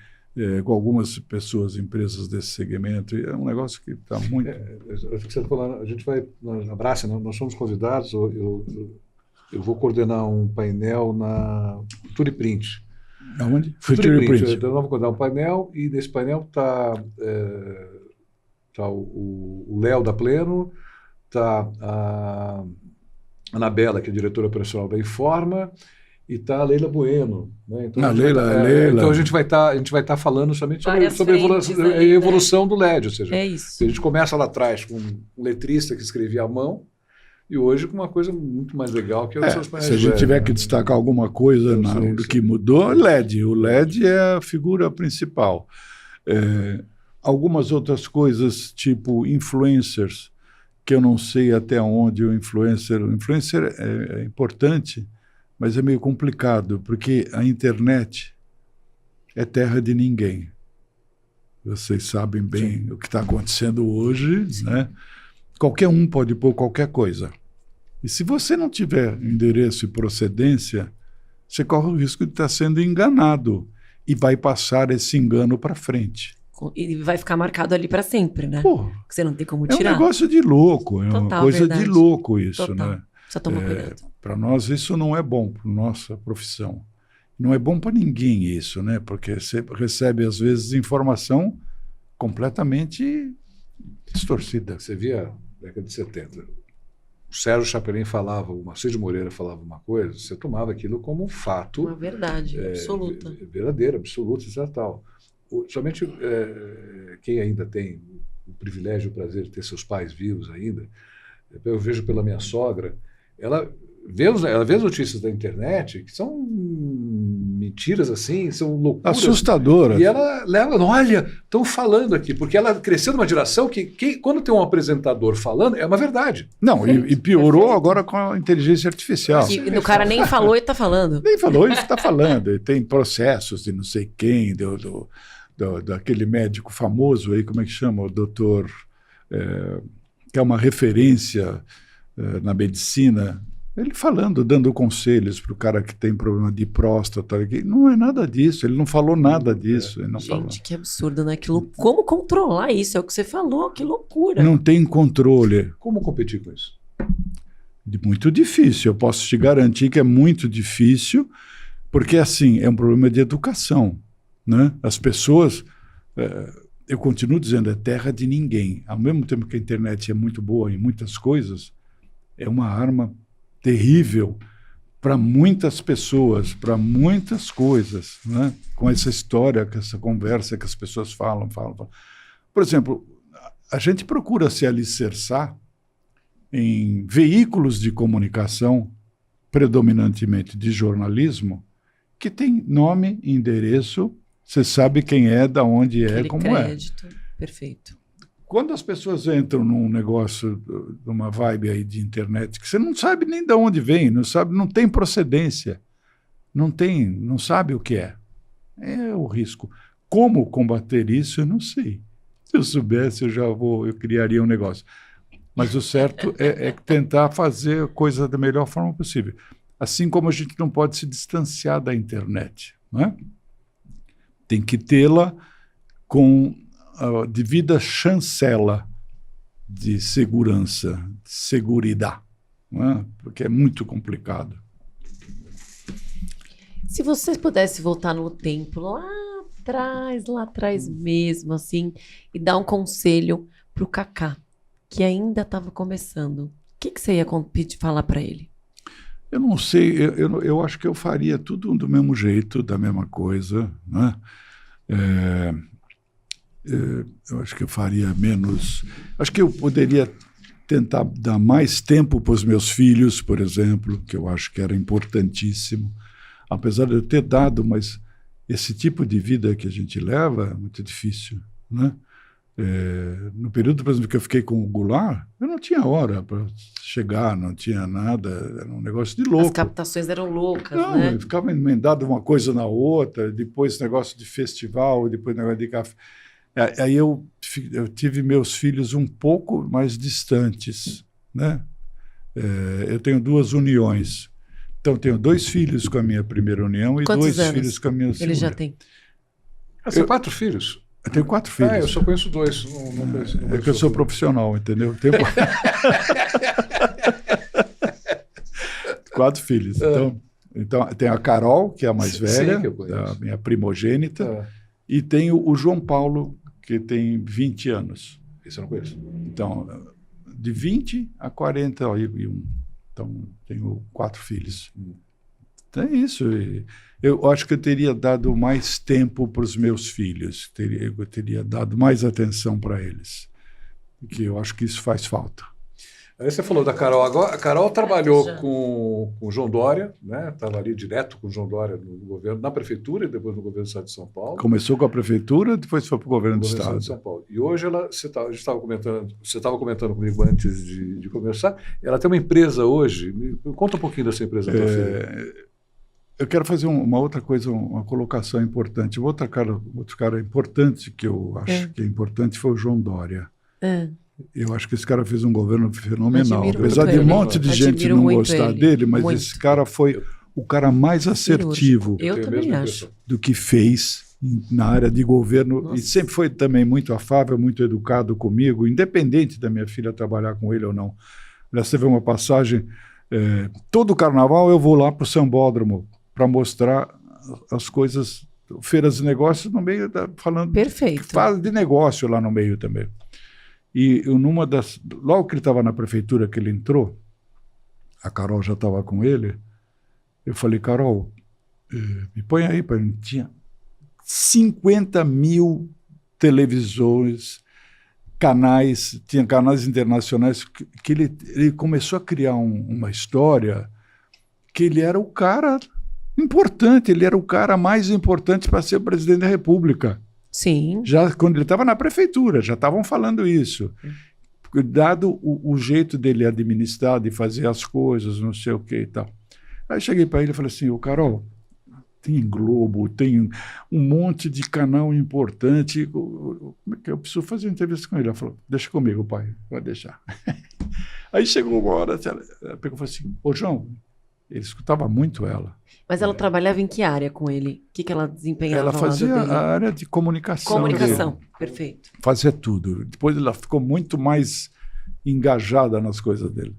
com algumas pessoas, empresas desse segmento, e é um negócio que está muito... Acho que você tá falando, a gente vai na Brassia, nós somos convidados, eu vou coordenar um painel na Futuriprint. Aonde? Futuriprint. Então, nós vamos coordenar um painel, e nesse painel está o Léo da Pleno, está a Anabela, que é diretora operacional da Informa, e está a Leila Bueno. Né? Então, Leila. Então a gente vai estar falando somente sobre a evolução do LED. Ou seja, isso. A gente começa lá atrás com um letrista que escrevia à mão, e hoje com uma coisa muito mais legal que os seus painéis. Se a gente tiver que destacar alguma coisa do que mudou, LED. O LED é a figura principal. Algumas outras coisas, tipo influencers, que eu não sei até onde o influencer... O influencer é importante, mas é meio complicado, porque a internet é terra de ninguém. Vocês sabem bem o que está acontecendo hoje, né? Qualquer um pode pôr qualquer coisa. E se você não tiver endereço e procedência, você corre o risco de estar sendo enganado e vai passar esse engano para frente. E vai ficar marcado ali para sempre, né? Pô, porque você não tem como tirar. É um negócio de louco, uma coisa verdade. De louco isso, Total. né? Só toma cuidado. Para nós isso não é bom, para nossa profissão. Não é bom para ninguém isso, né? Porque você recebe, às vezes, informação completamente distorcida. Você via na década de 70, o Sérgio Chapelin falava, o Marcelo de Moreira falava uma coisa, você tomava aquilo como um fato... Uma verdade absoluta. Verdadeira, absoluta, etc. Tal. Somente quem ainda tem o privilégio e o prazer de ter seus pais vivos ainda, eu vejo pela minha sogra, ela vê as notícias da internet, que são mentiras assim, são loucuras. Assustadoras. E ela olha, estão falando aqui, porque ela cresceu numa geração que quando tem um apresentador falando, é uma verdade. Não, e piorou agora com a inteligência artificial. E o cara nem falou e está falando. Nem falou e está falando. E tem processos de não sei quem, daquele médico famoso aí, como é que chama? O doutor, que é uma referência na medicina, ele dando conselhos para o cara que tem problema de próstata. Não é nada disso, ele não falou nada disso. Ele não falou. Que absurdo, né? Como controlar isso? É o que você falou, que loucura. Não tem controle. Como competir com isso? Muito difícil, eu posso te garantir que é muito difícil, porque assim, é um problema de educação, né? As pessoas, eu continuo dizendo, é terra de ninguém. Ao mesmo tempo que a internet é muito boa em muitas coisas, é uma arma terrível para muitas pessoas, para muitas coisas, né? Com essa história, com essa conversa que as pessoas falam. Por exemplo, a gente procura se alicerçar em veículos de comunicação, predominantemente de jornalismo, que tem nome, endereço, você sabe quem é, de onde é, como crédito. Perfeito. Quando as pessoas entram num negócio, numa vibe aí de internet, que você não sabe nem de onde vem, não tem procedência, não sabe o que é. É o risco. Como combater isso, eu não sei. Se eu soubesse, eu criaria um negócio. Mas o certo é tentar fazer a coisa da melhor forma possível. Assim como a gente não pode se distanciar da internet, né? Tem que tê-la com a devida chancela de segurança, de seguridade, né? Porque é muito complicado. Se você pudesse voltar no tempo, lá atrás mesmo, assim, e dar um conselho para o Kaká, que ainda estava começando, o que você ia falar para ele? Eu não sei, eu acho que eu faria tudo do mesmo jeito, da mesma coisa, né? eu acho que eu faria menos. Acho que eu poderia tentar dar mais tempo para os meus filhos, por exemplo, que eu acho que era importantíssimo. Apesar de eu ter dado, mas esse tipo de vida que a gente leva é muito difícil, né? No período, por exemplo, que eu fiquei com o Goulart, eu não tinha hora para chegar, não tinha nada, era um negócio de louco. As captações eram loucas, não, né? Eu ficava emendado uma coisa na outra, depois negócio de festival, depois negócio de café. Aí eu tive meus filhos um pouco mais distantes, né? Eu tenho 2 uniões. Então, tenho 2 filhos com a minha primeira união e Quantos 2 anos filhos com a minha segunda. Ele já tem? Você tem 4 filhos? Eu tenho 4 filhos. Eu só conheço 2. Não conheço, é que eu sou profissional, entendeu? Tenho 4 filhos. Então, tem a Carol, que é a mais velha, a minha primogênita, e tenho o João Paulo, que tem 20 anos. Esse eu não conheço. Então, de 20 a 41. Então, tenho 4 filhos. Então, é isso. Eu acho que eu teria dado mais tempo para os meus filhos. Eu teria dado mais atenção para eles. Porque eu acho que isso faz falta. Aí você falou da Carol agora. A Carol trabalhou com o João Dória, né? Estava ali direto com o João Dória no governo, na prefeitura e depois no governo do Estado de São Paulo. Começou com a prefeitura, depois foi para o governo do Estado de São Paulo. E hoje você estava comentando comigo antes de conversar, ela tem uma empresa hoje. Conta um pouquinho dessa empresa. Eu quero fazer uma outra coisa, uma colocação importante. Outro cara importante que eu acho que é importante foi o João Dória. Eu acho que esse cara fez um governo fenomenal. Apesar de um monte de gente não gostar dele, mas esse cara foi o cara mais assertivo do que fez na área de governo. Nossa. E sempre foi também muito afável, muito educado comigo, independente da minha filha trabalhar com ele ou não. Aliás, teve uma passagem, todo carnaval eu vou lá para o Sambódromo para mostrar as coisas, feiras de negócios no meio, falando fala de negócio lá no meio também. E logo que ele estava na prefeitura, que ele entrou, a Carol já estava com ele, eu falei, Carol, me põe aí, tinha 50 mil televisões, tinha canais internacionais, que ele começou a criar uma história que ele era o cara importante, ele era o cara mais importante para ser presidente da República. Sim. Já quando ele estava na prefeitura, já estavam falando isso. Dado o jeito dele administrar, de fazer as coisas, não sei o que e tal. Aí cheguei para ele e falei assim, Carol, tem Globo, tem um monte de canal importante, eu preciso fazer uma entrevista com ele. Ela falou, deixa comigo, pai, pode deixar. Aí chegou uma hora, ela pegou e falou assim, João, ele escutava muito ela. Mas ela trabalhava em que área com ele? O que ela desempenhava? Ela fazia a área de comunicação. Comunicação, perfeito. Fazia tudo. Depois ela ficou muito mais engajada nas coisas dele.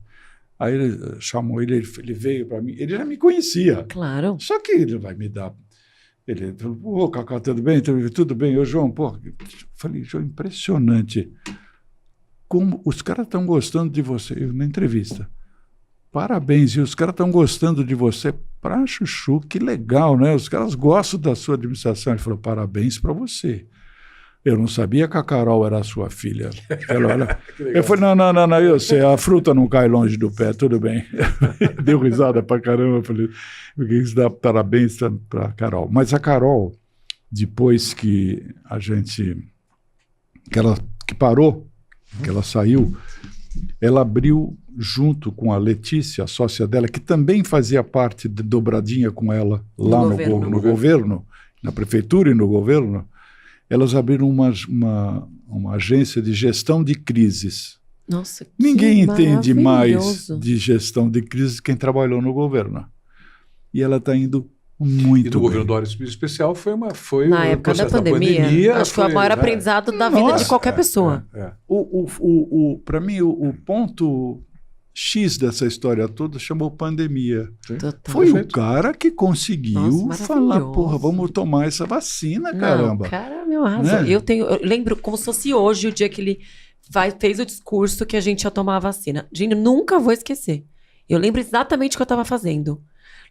Aí ele chamou ele veio para mim, ele já me conhecia. Claro. Só que ele vai me dar... Ele falou, Cacá, tudo bem? Tudo bem. João, pô... Falei, João, impressionante. Como os caras estão gostando de você. Na entrevista. Parabéns, e os caras estão gostando de você pra chuchu, que legal, né? Os caras gostam da sua administração. Ele falou, parabéns para você. Eu não sabia que a Carol era a sua filha. Eu falei, não, eu sei, a fruta não cai longe do pé, tudo bem. Deu risada pra caramba, eu falei, isso dá parabéns pra Carol. Mas a Carol, depois que a gente, que parou, que ela saiu, ela abriu junto com a Letícia, a sócia dela, que também fazia parte de dobradinha com ela lá no governo, na prefeitura e no governo, elas abriram uma agência de gestão de crises. Nossa, que Ninguém entende mais de gestão de crises quem trabalhou no governo. E ela está indo muito bem. E no governo Dória especial foi na época da pandemia, acho que foi o maior aprendizado da vida de qualquer pessoa. Para mim, o ponto X dessa história toda chamou pandemia. Foi o cara que conseguiu falar, porra, vamos tomar essa vacina, caramba. Cara, meu razão. Né? Eu lembro como se fosse hoje o dia que ele fez o discurso que a gente ia tomar a vacina. Gente, nunca vou esquecer. Eu lembro exatamente o que eu estava fazendo.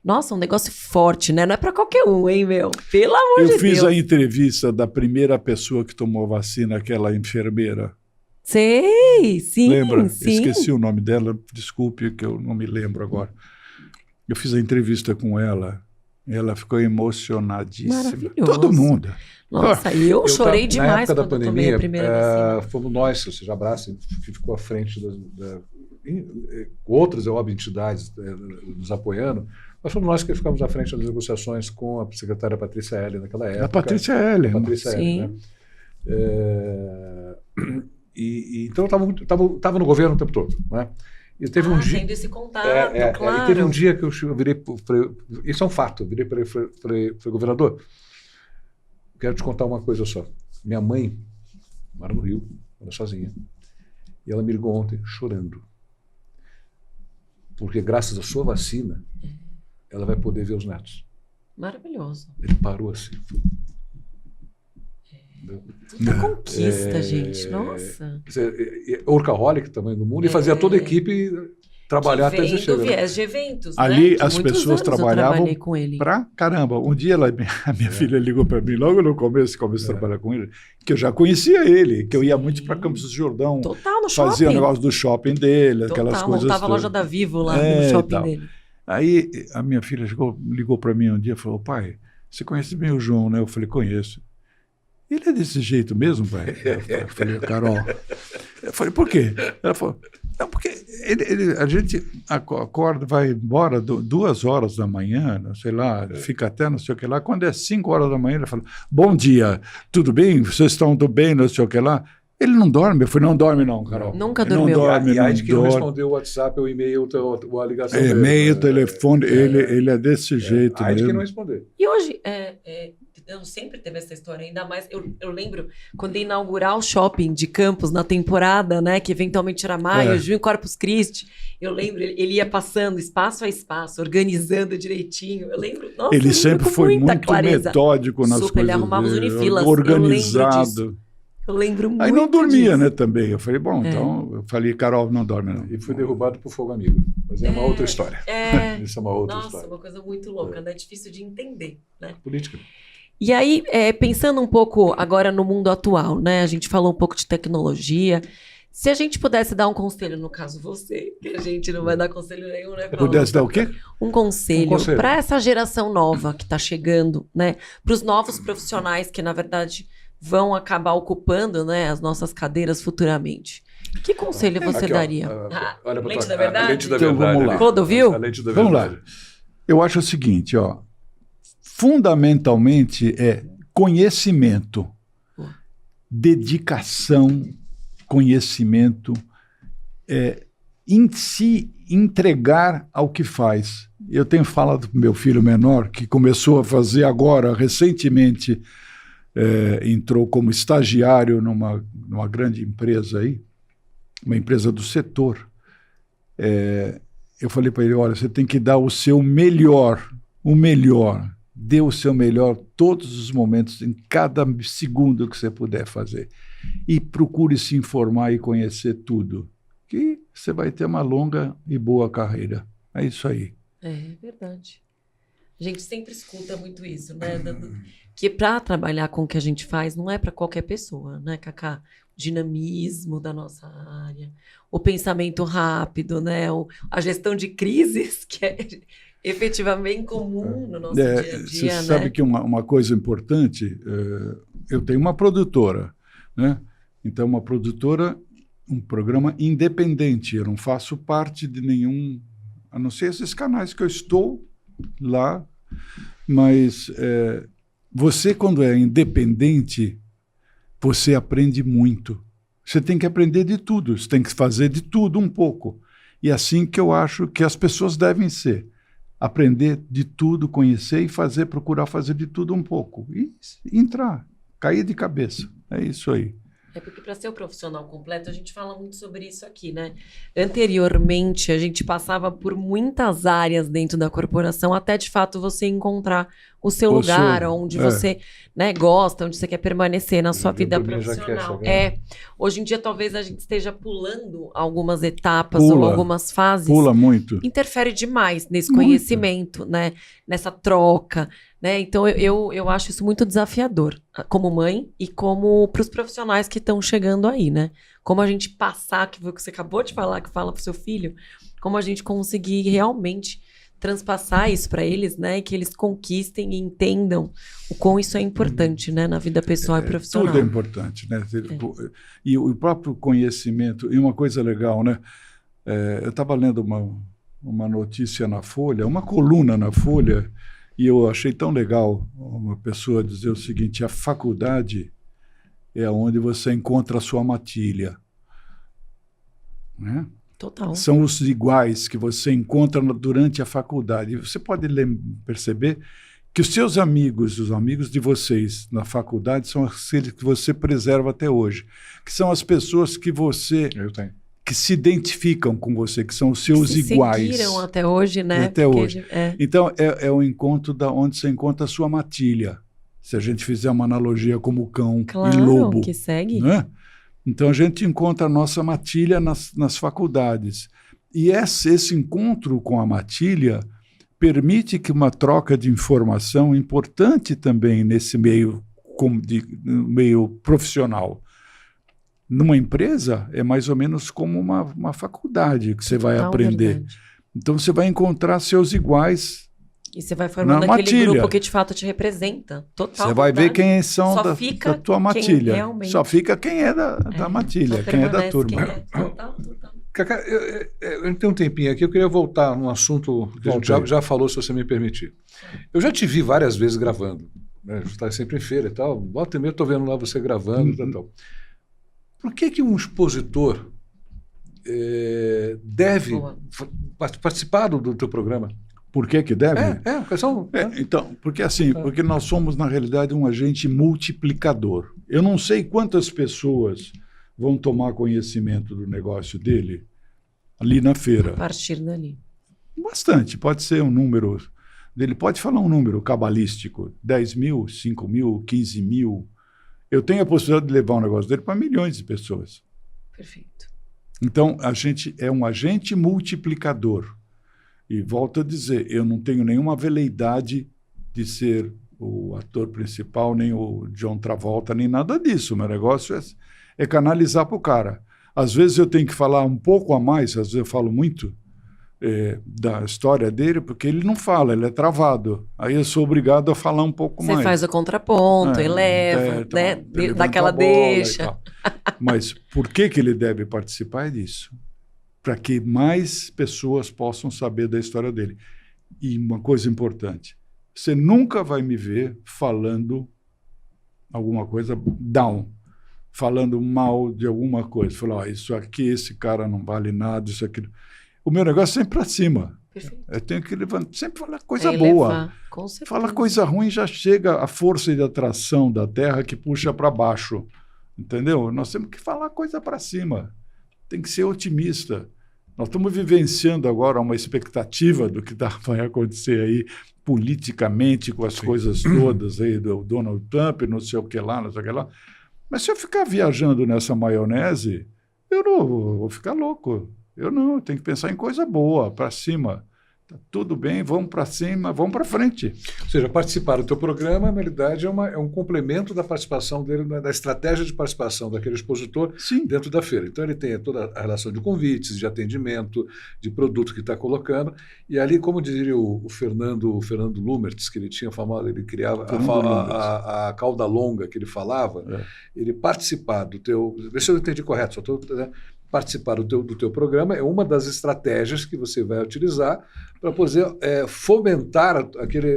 Nossa, um negócio forte, né? Não é pra qualquer um, hein, meu? Pelo amor de Deus. Eu fiz a entrevista da primeira pessoa que tomou vacina, aquela enfermeira. Sei, sim, Lembra? sim. Esqueci o nome dela, desculpe que eu não me lembro agora. Eu fiz a entrevista com ela, ela ficou emocionadíssima. Maravilhoso. Todo mundo. Nossa, eu chorei demais na época quando da eu tomei pandemia, a primeira vacina. fomos nós, ou seja, a Braskem, que ficou à frente outras, óbvio, entidades nos apoiando, mas fomos nós que ficamos à frente das negociações com a secretária Patrícia Heller naquela época. A Patrícia Heller. Sim. Né? Então eu estava no governo o tempo todo, né? E teve um dia, tendo esse contato, claro. E teve um dia que eu virei, isso é um fato, eu virei para ele e falei, governador, quero te contar uma coisa só. Minha mãe mora no Rio, mora sozinha, e ela me ligou ontem chorando, porque graças à sua vacina, ela vai poder ver os netos. Maravilhoso. Ele parou assim. Puta conquista, gente. Nossa. Workaholic também no mundo, e fazia toda a equipe trabalhar até você chegar. Viés de eventos, ali né? as pessoas trabalhavam pra caramba. Um dia a minha filha ligou para mim, logo no começo a trabalhar com ele, que eu já conhecia ele, que eu ia muito para Campos do Jordão. Total, no shopping. Fazia o negócio do shopping dele, aquelas coisas. Montava a loja da Vivo lá no shopping dele. Aí a minha filha ligou para mim um dia e falou, pai, você conhece bem o João, né? Eu falei, conheço. Ele é desse jeito mesmo, pai? Eu falei, Carol. Eu falei, por quê? Ela falou, não, porque a gente acorda, vai embora 2 horas da manhã, sei lá, fica até não sei o que lá. Quando é 5 horas da manhã, ele fala, bom dia, tudo bem? Vocês estão tudo bem, não sei o que lá? Ele não dorme. Eu falei, não dorme não, Carol. Nunca dormiu. Não dorme, e aí de que não respondeu o WhatsApp, o e-mail, a ligação dele. E-mail, telefone, ele é desse jeito aí mesmo. de que não respondeu. E hoje, eu sempre teve essa história, ainda mais, eu lembro quando ia inaugurar o shopping de Campos na temporada, né, que eventualmente era maio, junho, Corpus Christi, eu lembro, ele ia passando espaço a espaço, organizando direitinho, eu lembro, nossa, ele sempre foi muito clareza. Metódico nas coisas. Ele arrumava os unifilas, organizado. Eu lembro muito. Aí não dormia, disso. né, também. Eu falei, bom, então, eu falei, Carol, não dorme não. E fui derrubado por fogo amigo. Mas é uma outra história. Isso é uma outra Nossa, história. Uma coisa muito louca, né? Difícil de entender, né? Política. E aí, pensando um pouco agora no mundo atual, né? A gente falou um pouco de tecnologia. Se a gente pudesse dar um conselho, no caso você, que a gente não vai dar conselho nenhum, né, Paulo? Pudesse dar o quê? Um conselho para essa geração nova que está chegando, né? Para os novos profissionais que, na verdade, vão acabar ocupando, né, as nossas cadeiras futuramente. Que conselho você daria? Olha para lente da verdade? A lente da então, verdade. vamos lá. Codo, viu? A lente da vamos verdade. lá. Eu acho o seguinte, ó. Fundamentalmente é conhecimento, dedicação, conhecimento, em se entregar ao que faz. Eu tenho falado para o meu filho menor, que começou a fazer agora, recentemente, entrou como estagiário numa grande empresa aí, uma empresa do setor. Eu falei para ele, olha, você tem que dar o seu melhor, dê o seu melhor todos os momentos, em cada segundo que você puder fazer. E procure se informar e conhecer tudo, que você vai ter uma longa e boa carreira. É isso aí. É verdade. A gente sempre escuta muito isso, né? Que para trabalhar com o que a gente faz não é para qualquer pessoa, né, Cacá? O dinamismo da nossa área, o pensamento rápido, né? A gestão de crises, que é efetivamente comum no nosso dia a dia. Você sabe que uma coisa importante, eu tenho uma produtora, né? Então, uma produtora, um programa independente. Eu não faço parte de nenhum, a não ser esses canais que eu estou lá, mas você, quando é independente, você aprende muito. Você tem que aprender de tudo, você tem que fazer de tudo um pouco. E é assim que eu acho que as pessoas devem ser. Aprender de tudo, conhecer e procurar fazer de tudo um pouco. E entrar, cair de cabeça. É isso aí. É porque para ser o profissional completo, a gente fala muito sobre isso aqui, né? Anteriormente, a gente passava por muitas áreas dentro da corporação até, de fato, você encontrar o seu lugar, onde você, né, gosta, onde você quer permanecer na sua vida profissional. Hoje em dia, talvez a gente esteja pulando algumas etapas ou algumas fases. Pula muito. Interfere demais nesse conhecimento, né? Nessa troca, né? Então, eu acho isso muito desafiador, como mãe e como para os profissionais que estão chegando aí, né? Como a gente passar, que você acabou de falar, que fala para o seu filho, como a gente conseguir realmente transpassar isso para eles, né? E que eles conquistem e entendam o quão isso é importante, né? Na vida pessoal e profissional. Tudo é importante, né? E o próprio conhecimento, e uma coisa legal, né? Eu estava lendo uma notícia na Folha, uma coluna na Folha, e eu achei tão legal uma pessoa dizer o seguinte: a faculdade é onde você encontra a sua matilha, né? Total. São os iguais que você encontra durante a faculdade. E você pode perceber que os seus amigos, os amigos de vocês na faculdade, são aqueles que você preserva até hoje, que são as pessoas que você... que se identificam com você, que são os seus iguais. Que seguiram até hoje, né? Até hoje. Então, é o encontro onde você encontra a sua matilha. Se a gente fizer uma analogia como cão e lobo. Que segue. Né? Então, a gente encontra a nossa matilha nas faculdades. E esse encontro com a matilha permite que uma troca de informação importante também nesse meio profissional. Numa empresa, é mais ou menos como uma faculdade que você vai aprender. Verdade. Então, você vai encontrar seus iguais. E você vai formando aquele grupo que, de fato, te representa. Total. Você vai ver quem são da tua matilha. Só fica quem é da matilha, quem é da turma. Total. Cacá, eu tenho um tempinho aqui, eu queria voltar num assunto que a gente já falou, se você me permitir. Eu já te vi várias vezes gravando. Né? Você está sempre em feira e tal. Volta e meia eu estou vendo lá você gravando e tal. Por que um expositor deve participar do teu programa? Por que deve? Então, porque nós somos, na realidade, um agente multiplicador. Eu não sei quantas pessoas vão tomar conhecimento do negócio dele ali na feira. A partir dali. Bastante. Pode ser um número... Ele pode falar um número cabalístico. 10 mil, 5 mil, 15 mil... Eu tenho a possibilidade de levar um negócio dele para milhões de pessoas. Perfeito. Então, a gente é um agente multiplicador. E volto a dizer, eu não tenho nenhuma veleidade de ser o ator principal, nem o John Travolta, nem nada disso. O meu negócio é canalizar para o cara. Às vezes eu tenho que falar um pouco a mais, às vezes eu falo muito da história dele, porque ele não fala, ele é travado. Aí eu sou obrigado a falar um pouco mais. Você faz o contraponto, eleva, né? Dá aquela deixa. Mas por que ele deve participar disso? Para que mais pessoas possam saber da história dele. E uma coisa importante, você nunca vai me ver falando alguma coisa down, falando mal de alguma coisa. Falar, isso aqui, esse cara não vale nada, isso aqui. O meu negócio é sempre para cima. Perfeito. Eu tenho que levantar, sempre falar coisa boa. Com certeza. Falar coisa ruim, já chega a força de atração da Terra que puxa para baixo. Entendeu? Nós temos que falar coisa para cima. Tem que ser otimista. Nós estamos vivenciando agora uma expectativa do que vai acontecer aí politicamente com as coisas todas aí do Donald Trump, não sei o que lá, não sei o que lá. Mas se eu ficar viajando nessa maionese, eu não vou ficar louco. Eu tenho que pensar em coisa boa, para cima. Tá tudo bem, vamos para cima, vamos para frente. Ou seja, participar do teu programa, na realidade, é um complemento da participação dele, da estratégia de participação daquele expositor dentro da feira. Então, ele tem toda a relação de convites, de atendimento, de produto que está colocando. E ali, como diria o Fernando Lumertz, que ele tinha famoso, ele criava a cauda longa que ele falava, ele participar do teu... Vê se eu entendi correto, só estou... Participar do teu programa é uma das estratégias que você vai utilizar para poder fomentar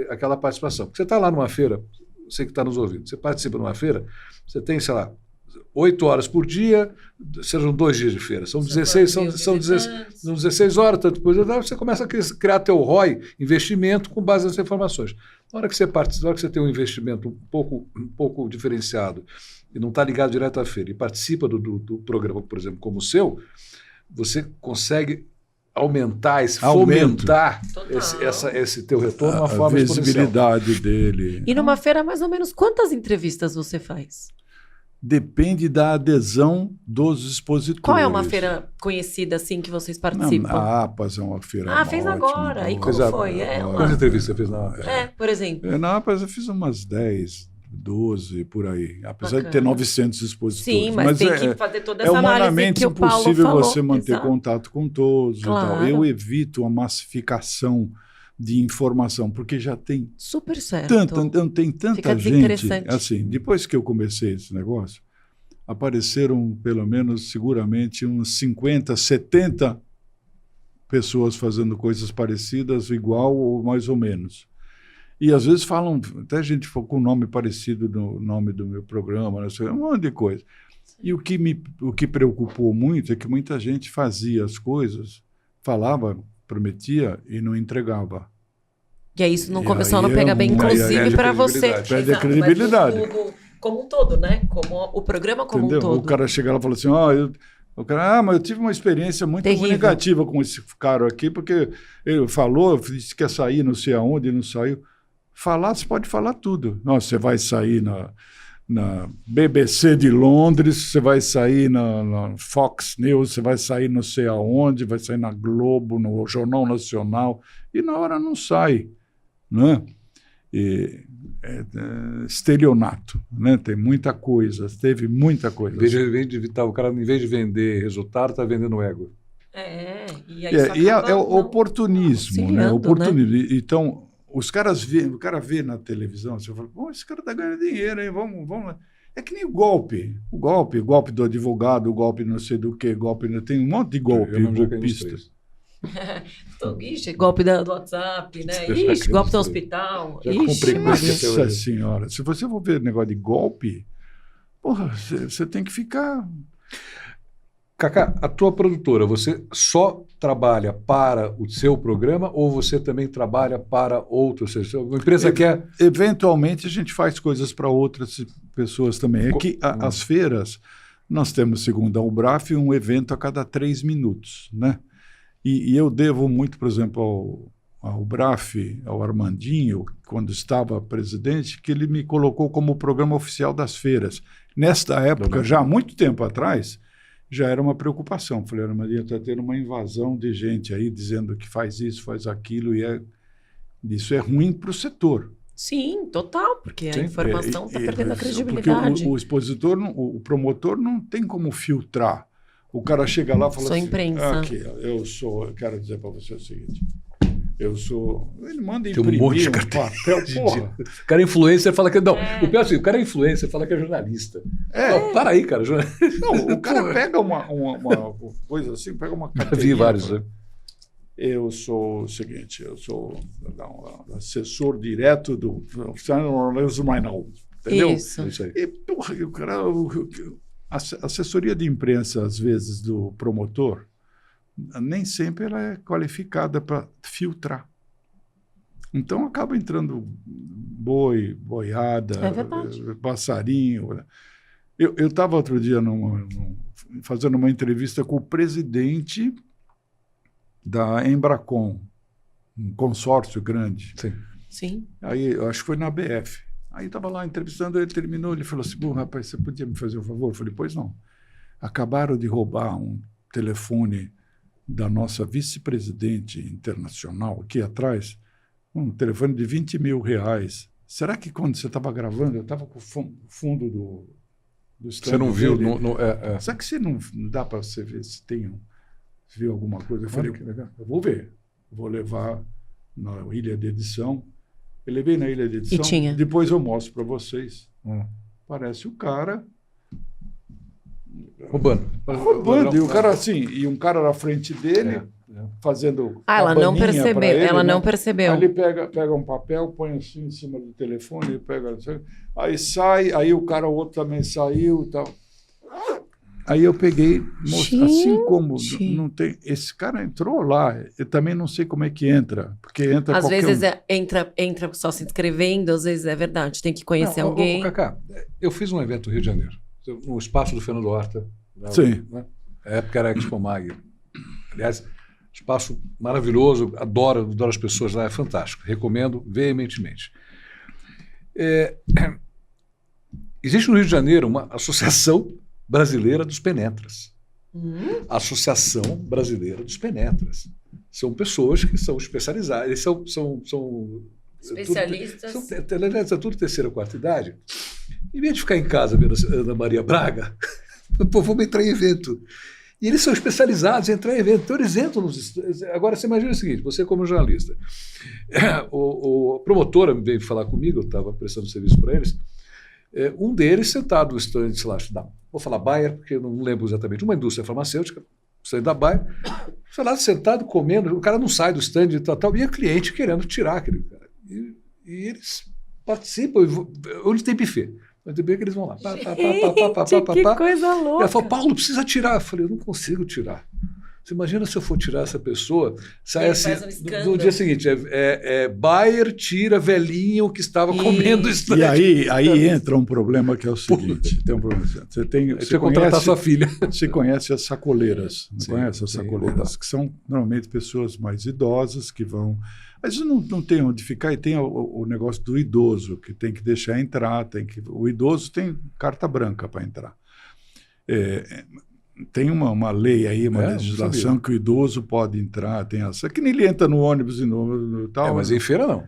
aquela participação. Porque você está lá numa feira, você que está nos ouvindo, você participa numa feira, você tem, sei lá, 8 horas por dia, sejam 2 dias de feira, são 16 horas, tanto depois você começa a criar teu ROI, investimento, com base nessas informações. Na hora que você participa, na hora que você tem um investimento um pouco diferenciado e não está ligado direto à feira e participa do programa, por exemplo, como o seu, você consegue fomentar esse teu retorno de uma forma visibilidade exponencial. dele. E numa feira, mais ou menos, quantas entrevistas você faz? Depende da adesão dos expositores. Qual é uma feira conhecida assim que vocês participam? A APAS é uma feira fez ótima, agora. E como foi? Quantas entrevistas você fez na APAS? Por exemplo. Na APAS eu fiz umas 10, 12, por aí. Apesar de ter 900 expositores. Sim, mas tem que fazer toda essa análise humanamente que o Paulo impossível falou. você manter Exato. contato com todos. Claro. E tal. Eu evito a massificação de informação, porque já tem super certo. Tem tanta Fica gente. Assim, depois que eu comecei esse negócio, apareceram pelo menos, seguramente, uns 50, 70 pessoas fazendo coisas parecidas, igual ou mais ou menos. E às vezes falam, até gente com nome parecido no nome do meu programa, né? Um monte de coisa. E o que preocupou muito é que muita gente fazia as coisas, falava, prometia e não entregava. E aí isso não começou a não pegar bem, inclusive para você. Perde a credibilidade. Como um todo, né? Como o programa como um todo. O cara chega lá e fala assim, mas eu tive uma experiência muito negativa com esse cara aqui, porque ele falou, disse que ia sair não sei aonde, não saiu. Falar, você pode falar tudo. Nossa, você vai sair na BBC de Londres, você vai sair na Fox News, você vai sair não sei aonde, vai sair na Globo, no Jornal Nacional, e na hora não sai, né? Estelionato, né? Tem muita coisa, teve muita coisa. O cara, em vez de vender resultado, está vendendo ego. É oportunismo, né? Oportunismo. Né? Então, o cara vê na televisão, você fala, esse cara está ganhando dinheiro, hein? Vamos. É que nem o golpe do advogado, o golpe não sei do que, tem um monte de golpista. Ixi, golpe do WhatsApp, né? Ixi, golpe do hospital. Nossa senhora, se você for ver negócio de golpe, você tem que ficar... Cacá, a tua produtora, você só trabalha para o seu programa ou você também trabalha para outros? Uma empresa quer... Eventualmente a gente faz coisas para outras pessoas também. É que as feiras, nós temos, segundo a UBRAF, um evento a cada 3 minutos, né? E eu devo muito, por exemplo, ao UBRAF, ao Armandinho, quando estava presidente, que ele me colocou como programa oficial das feiras. Nesta época, já há muito tempo atrás, já era uma preocupação. Falei, Armandinho, está tendo uma invasão de gente aí dizendo que faz isso, faz aquilo, e isso é ruim para o setor. Sim, total, porque a informação está perdendo a credibilidade. Porque o expositor, o promotor não tem como filtrar. O cara chega lá e fala imprensa. Aqui, eu quero dizer para você o seguinte, ele manda imprimir um monte de papel, porra. O cara é influencer, fala que... Não, o pior é assim, o cara é influencer, fala que é jornalista. Não, para aí, cara. Não, o cara pega uma coisa assim, pega uma carteirinha. Vi vários, né? Eu sou o seguinte, eu sou assessor direto do Mainal, entendeu? Isso aí. E, porra, o cara... A assessoria de imprensa, às vezes, do promotor, nem sempre ela é qualificada para filtrar. Então, acaba entrando boiada, passarinho. Eu estava outro dia fazendo uma entrevista com o presidente da Embracon, um consórcio grande. Sim. Aí, eu acho que foi na BF. Aí estava lá entrevistando, ele terminou, ele falou assim, rapaz, você podia me fazer um favor? Eu falei, pois não. Acabaram de roubar um telefone da nossa vice-presidente internacional aqui atrás, um telefone de R$20 mil. Será que quando você estava gravando, eu estava com o fundo do stand? Você não viu? Será que você não dá para você ver se viu alguma coisa? Eu falei, eu vou ver. Vou levar na ilha de edição. Eu levei na ilha de edição, depois eu mostro para vocês. Parece o cara... Roubando. E o cara assim, e um cara na frente dele, fazendo... ela não percebeu, ele, não percebeu. Aí ele pega um papel, põe assim em cima do telefone, aí sai, aí o outro também saiu e tal. Aí eu peguei, assim como não tem, esse cara entrou lá, eu também não sei como é que entra, porque entra às vezes entra só se inscrevendo, às vezes é verdade, tem que conhecer alguém. Cacá, eu fiz um evento no Rio de Janeiro, no espaço do Fernando Horta. Sim. Né? Na época era Expo Mag. Aliás, espaço maravilhoso, adoro as pessoas lá, é fantástico, recomendo veementemente. Existe no Rio de Janeiro uma associação brasileira dos penetras. Associação Brasileira dos Penetras. São pessoas que são especializadas, eles são especialistas. São tudo terceira, quarta idade. Em vez de ficar em casa vendo a Ana Maria Braga, pô, vamos entrar em evento. E eles são especializados em entrar em evento. Então eles entram Agora você imagina o seguinte, você como jornalista, a promotora veio falar comigo, eu estava prestando serviço para eles, um deles sentado no stand, sei lá, vou falar Bayer, porque eu não lembro exatamente, uma indústria farmacêutica, stand da Bayer, sei lá, sentado, comendo, o cara não sai do stand e tal, e a cliente querendo tirar aquele cara. E eles participam, onde tem buffet. Onde tem buffet que eles vão lá. Que coisa louca. Ela falou, Paulo, precisa tirar. Eu falei, eu não consigo tirar. Você imagina se eu for tirar essa pessoa, sai assim, no dia seguinte, Bayer tira velhinho que estava comendo isso. E aí entra um problema que é o seguinte, tem um problema. Você contratar sua filha. Você conhece as sacoleiras, não conhece as sacoleiras, que são normalmente pessoas mais idosas que vão... Mas não tem onde ficar, e tem o negócio do idoso, que tem que deixar entrar, o idoso tem carta branca para entrar. Tem uma lei aí, uma legislação que o idoso pode entrar, que nem ele entra no ônibus e no tal. Mas em feira não.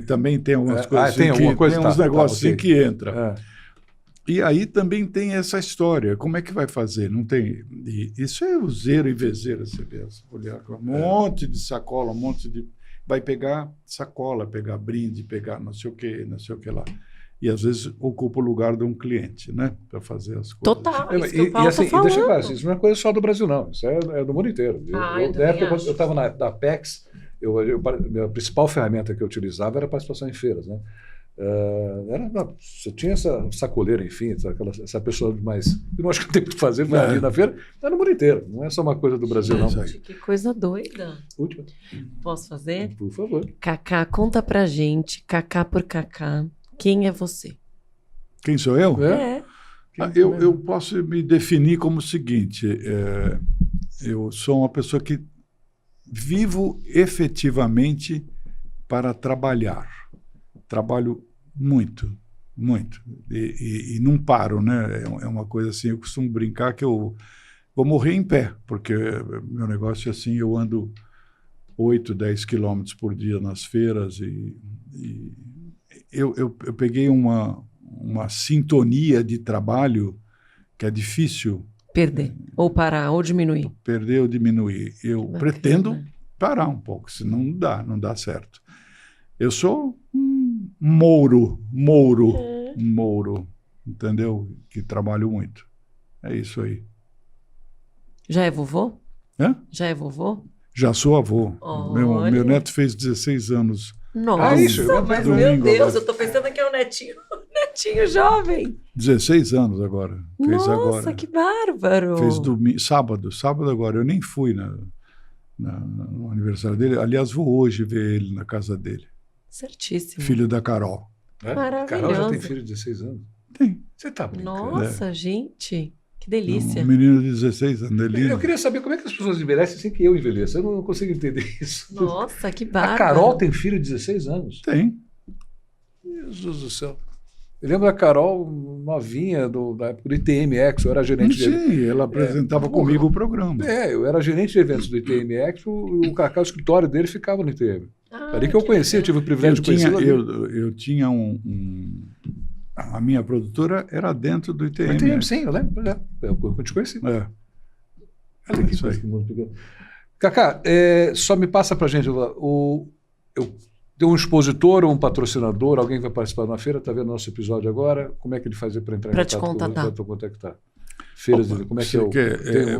Também tem algumas coisas tem uns negócios assim que entra. E aí também tem essa história, como é que vai fazer? Não tem. Isso é o zero e vezeira, você vê, olhar um monte de sacola, vai pegar sacola, pegar brinde, pegar não sei o que lá. E às vezes ocupa o lugar de um cliente, né? Para fazer as coisas. Total. Isso e deixa claro, isso não é coisa só do Brasil, não. Isso é do mundo inteiro. Na época, eu estava na Apex, a principal ferramenta que eu utilizava era a participação em feiras, né? Você tinha essa sacoleira, enfim, essa pessoa mais. Eu não acho que não tem o que fazer ali na feira, está no mundo inteiro. Não é só uma coisa do Brasil, não. Que coisa doida. Última. Posso fazer? Por favor. Cacá, conta pra gente, Cacá por Cacá. Quem é você? Quem sou eu? Eu posso me definir como o seguinte, eu sou uma pessoa que vivo efetivamente para trabalhar. Trabalho muito, muito. E não paro, né? É uma coisa assim, eu costumo brincar que eu vou morrer em pé, porque meu negócio é assim, eu ando 8, 10 quilômetros por dia nas feiras eu peguei uma sintonia de trabalho que é difícil... Perder, ou parar, ou diminuir. Perder ou diminuir. Eu pretendo parar um pouco, senão não dá certo. Eu sou um mouro, entendeu? Que trabalho muito. É isso aí. Já é vovô? Hã? Já é vovô? Já sou avô. Meu neto fez 16 anos. Nossa, mas meu Deus, eu tô pensando que é um netinho jovem. 16 anos agora. Fez agora. Nossa, que bárbaro. Fez sábado agora. Eu nem fui no aniversário dele. Aliás, vou hoje ver ele na casa dele. Certíssimo. Filho da Carol. Maravilhoso. Carol já tem filho de 16 anos? Tem. Você tá brincando? Nossa, gente. Que delícia. Um menino de 16 anos. Eu queria saber como é que as pessoas envelhecem sem que eu envelheça. Eu não consigo entender isso. Nossa, que bárbaro. A Carol tem filho de 16 anos? Tem. Jesus do céu. Eu lembro da Carol novinha, da época do ITM-X, eu era gerente de eventos. Sim, ela apresentava comigo o programa. Eu era gerente de eventos do ITM-X, o Cacá, o escritório dele ficava no ITM. Ali que eu conheci, eu tive o privilégio de conhecer. Eu tinha a minha produtora era dentro do ITM. ITM, sim, eu lembro. Eu te conheci. Olha que coisa que mundo pequeno. Cacá, só me passa pra gente, tem um expositor ou um patrocinador, alguém que vai participar de uma feira, está vendo nosso episódio agora, como é que ele faz para entrar em contato para te contactar? Feiras, como é que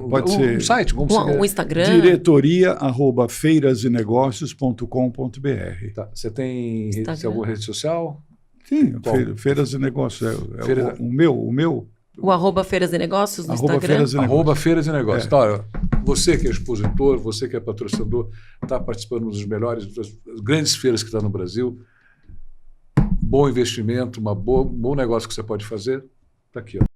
pode ser um site, um Instagram? diretoria@feirasdenegocios.com.br. Tá. Você tem alguma rede social? Sim, Feiras e Negócios. O meu O @Feiras e Negócios no Instagram? @Feiras e Negócios. Então, olha, você que é expositor, você que é patrocinador, está participando dos melhores, das grandes feiras que estão no Brasil. Bom investimento, bom negócio que você pode fazer. Está aqui, ó.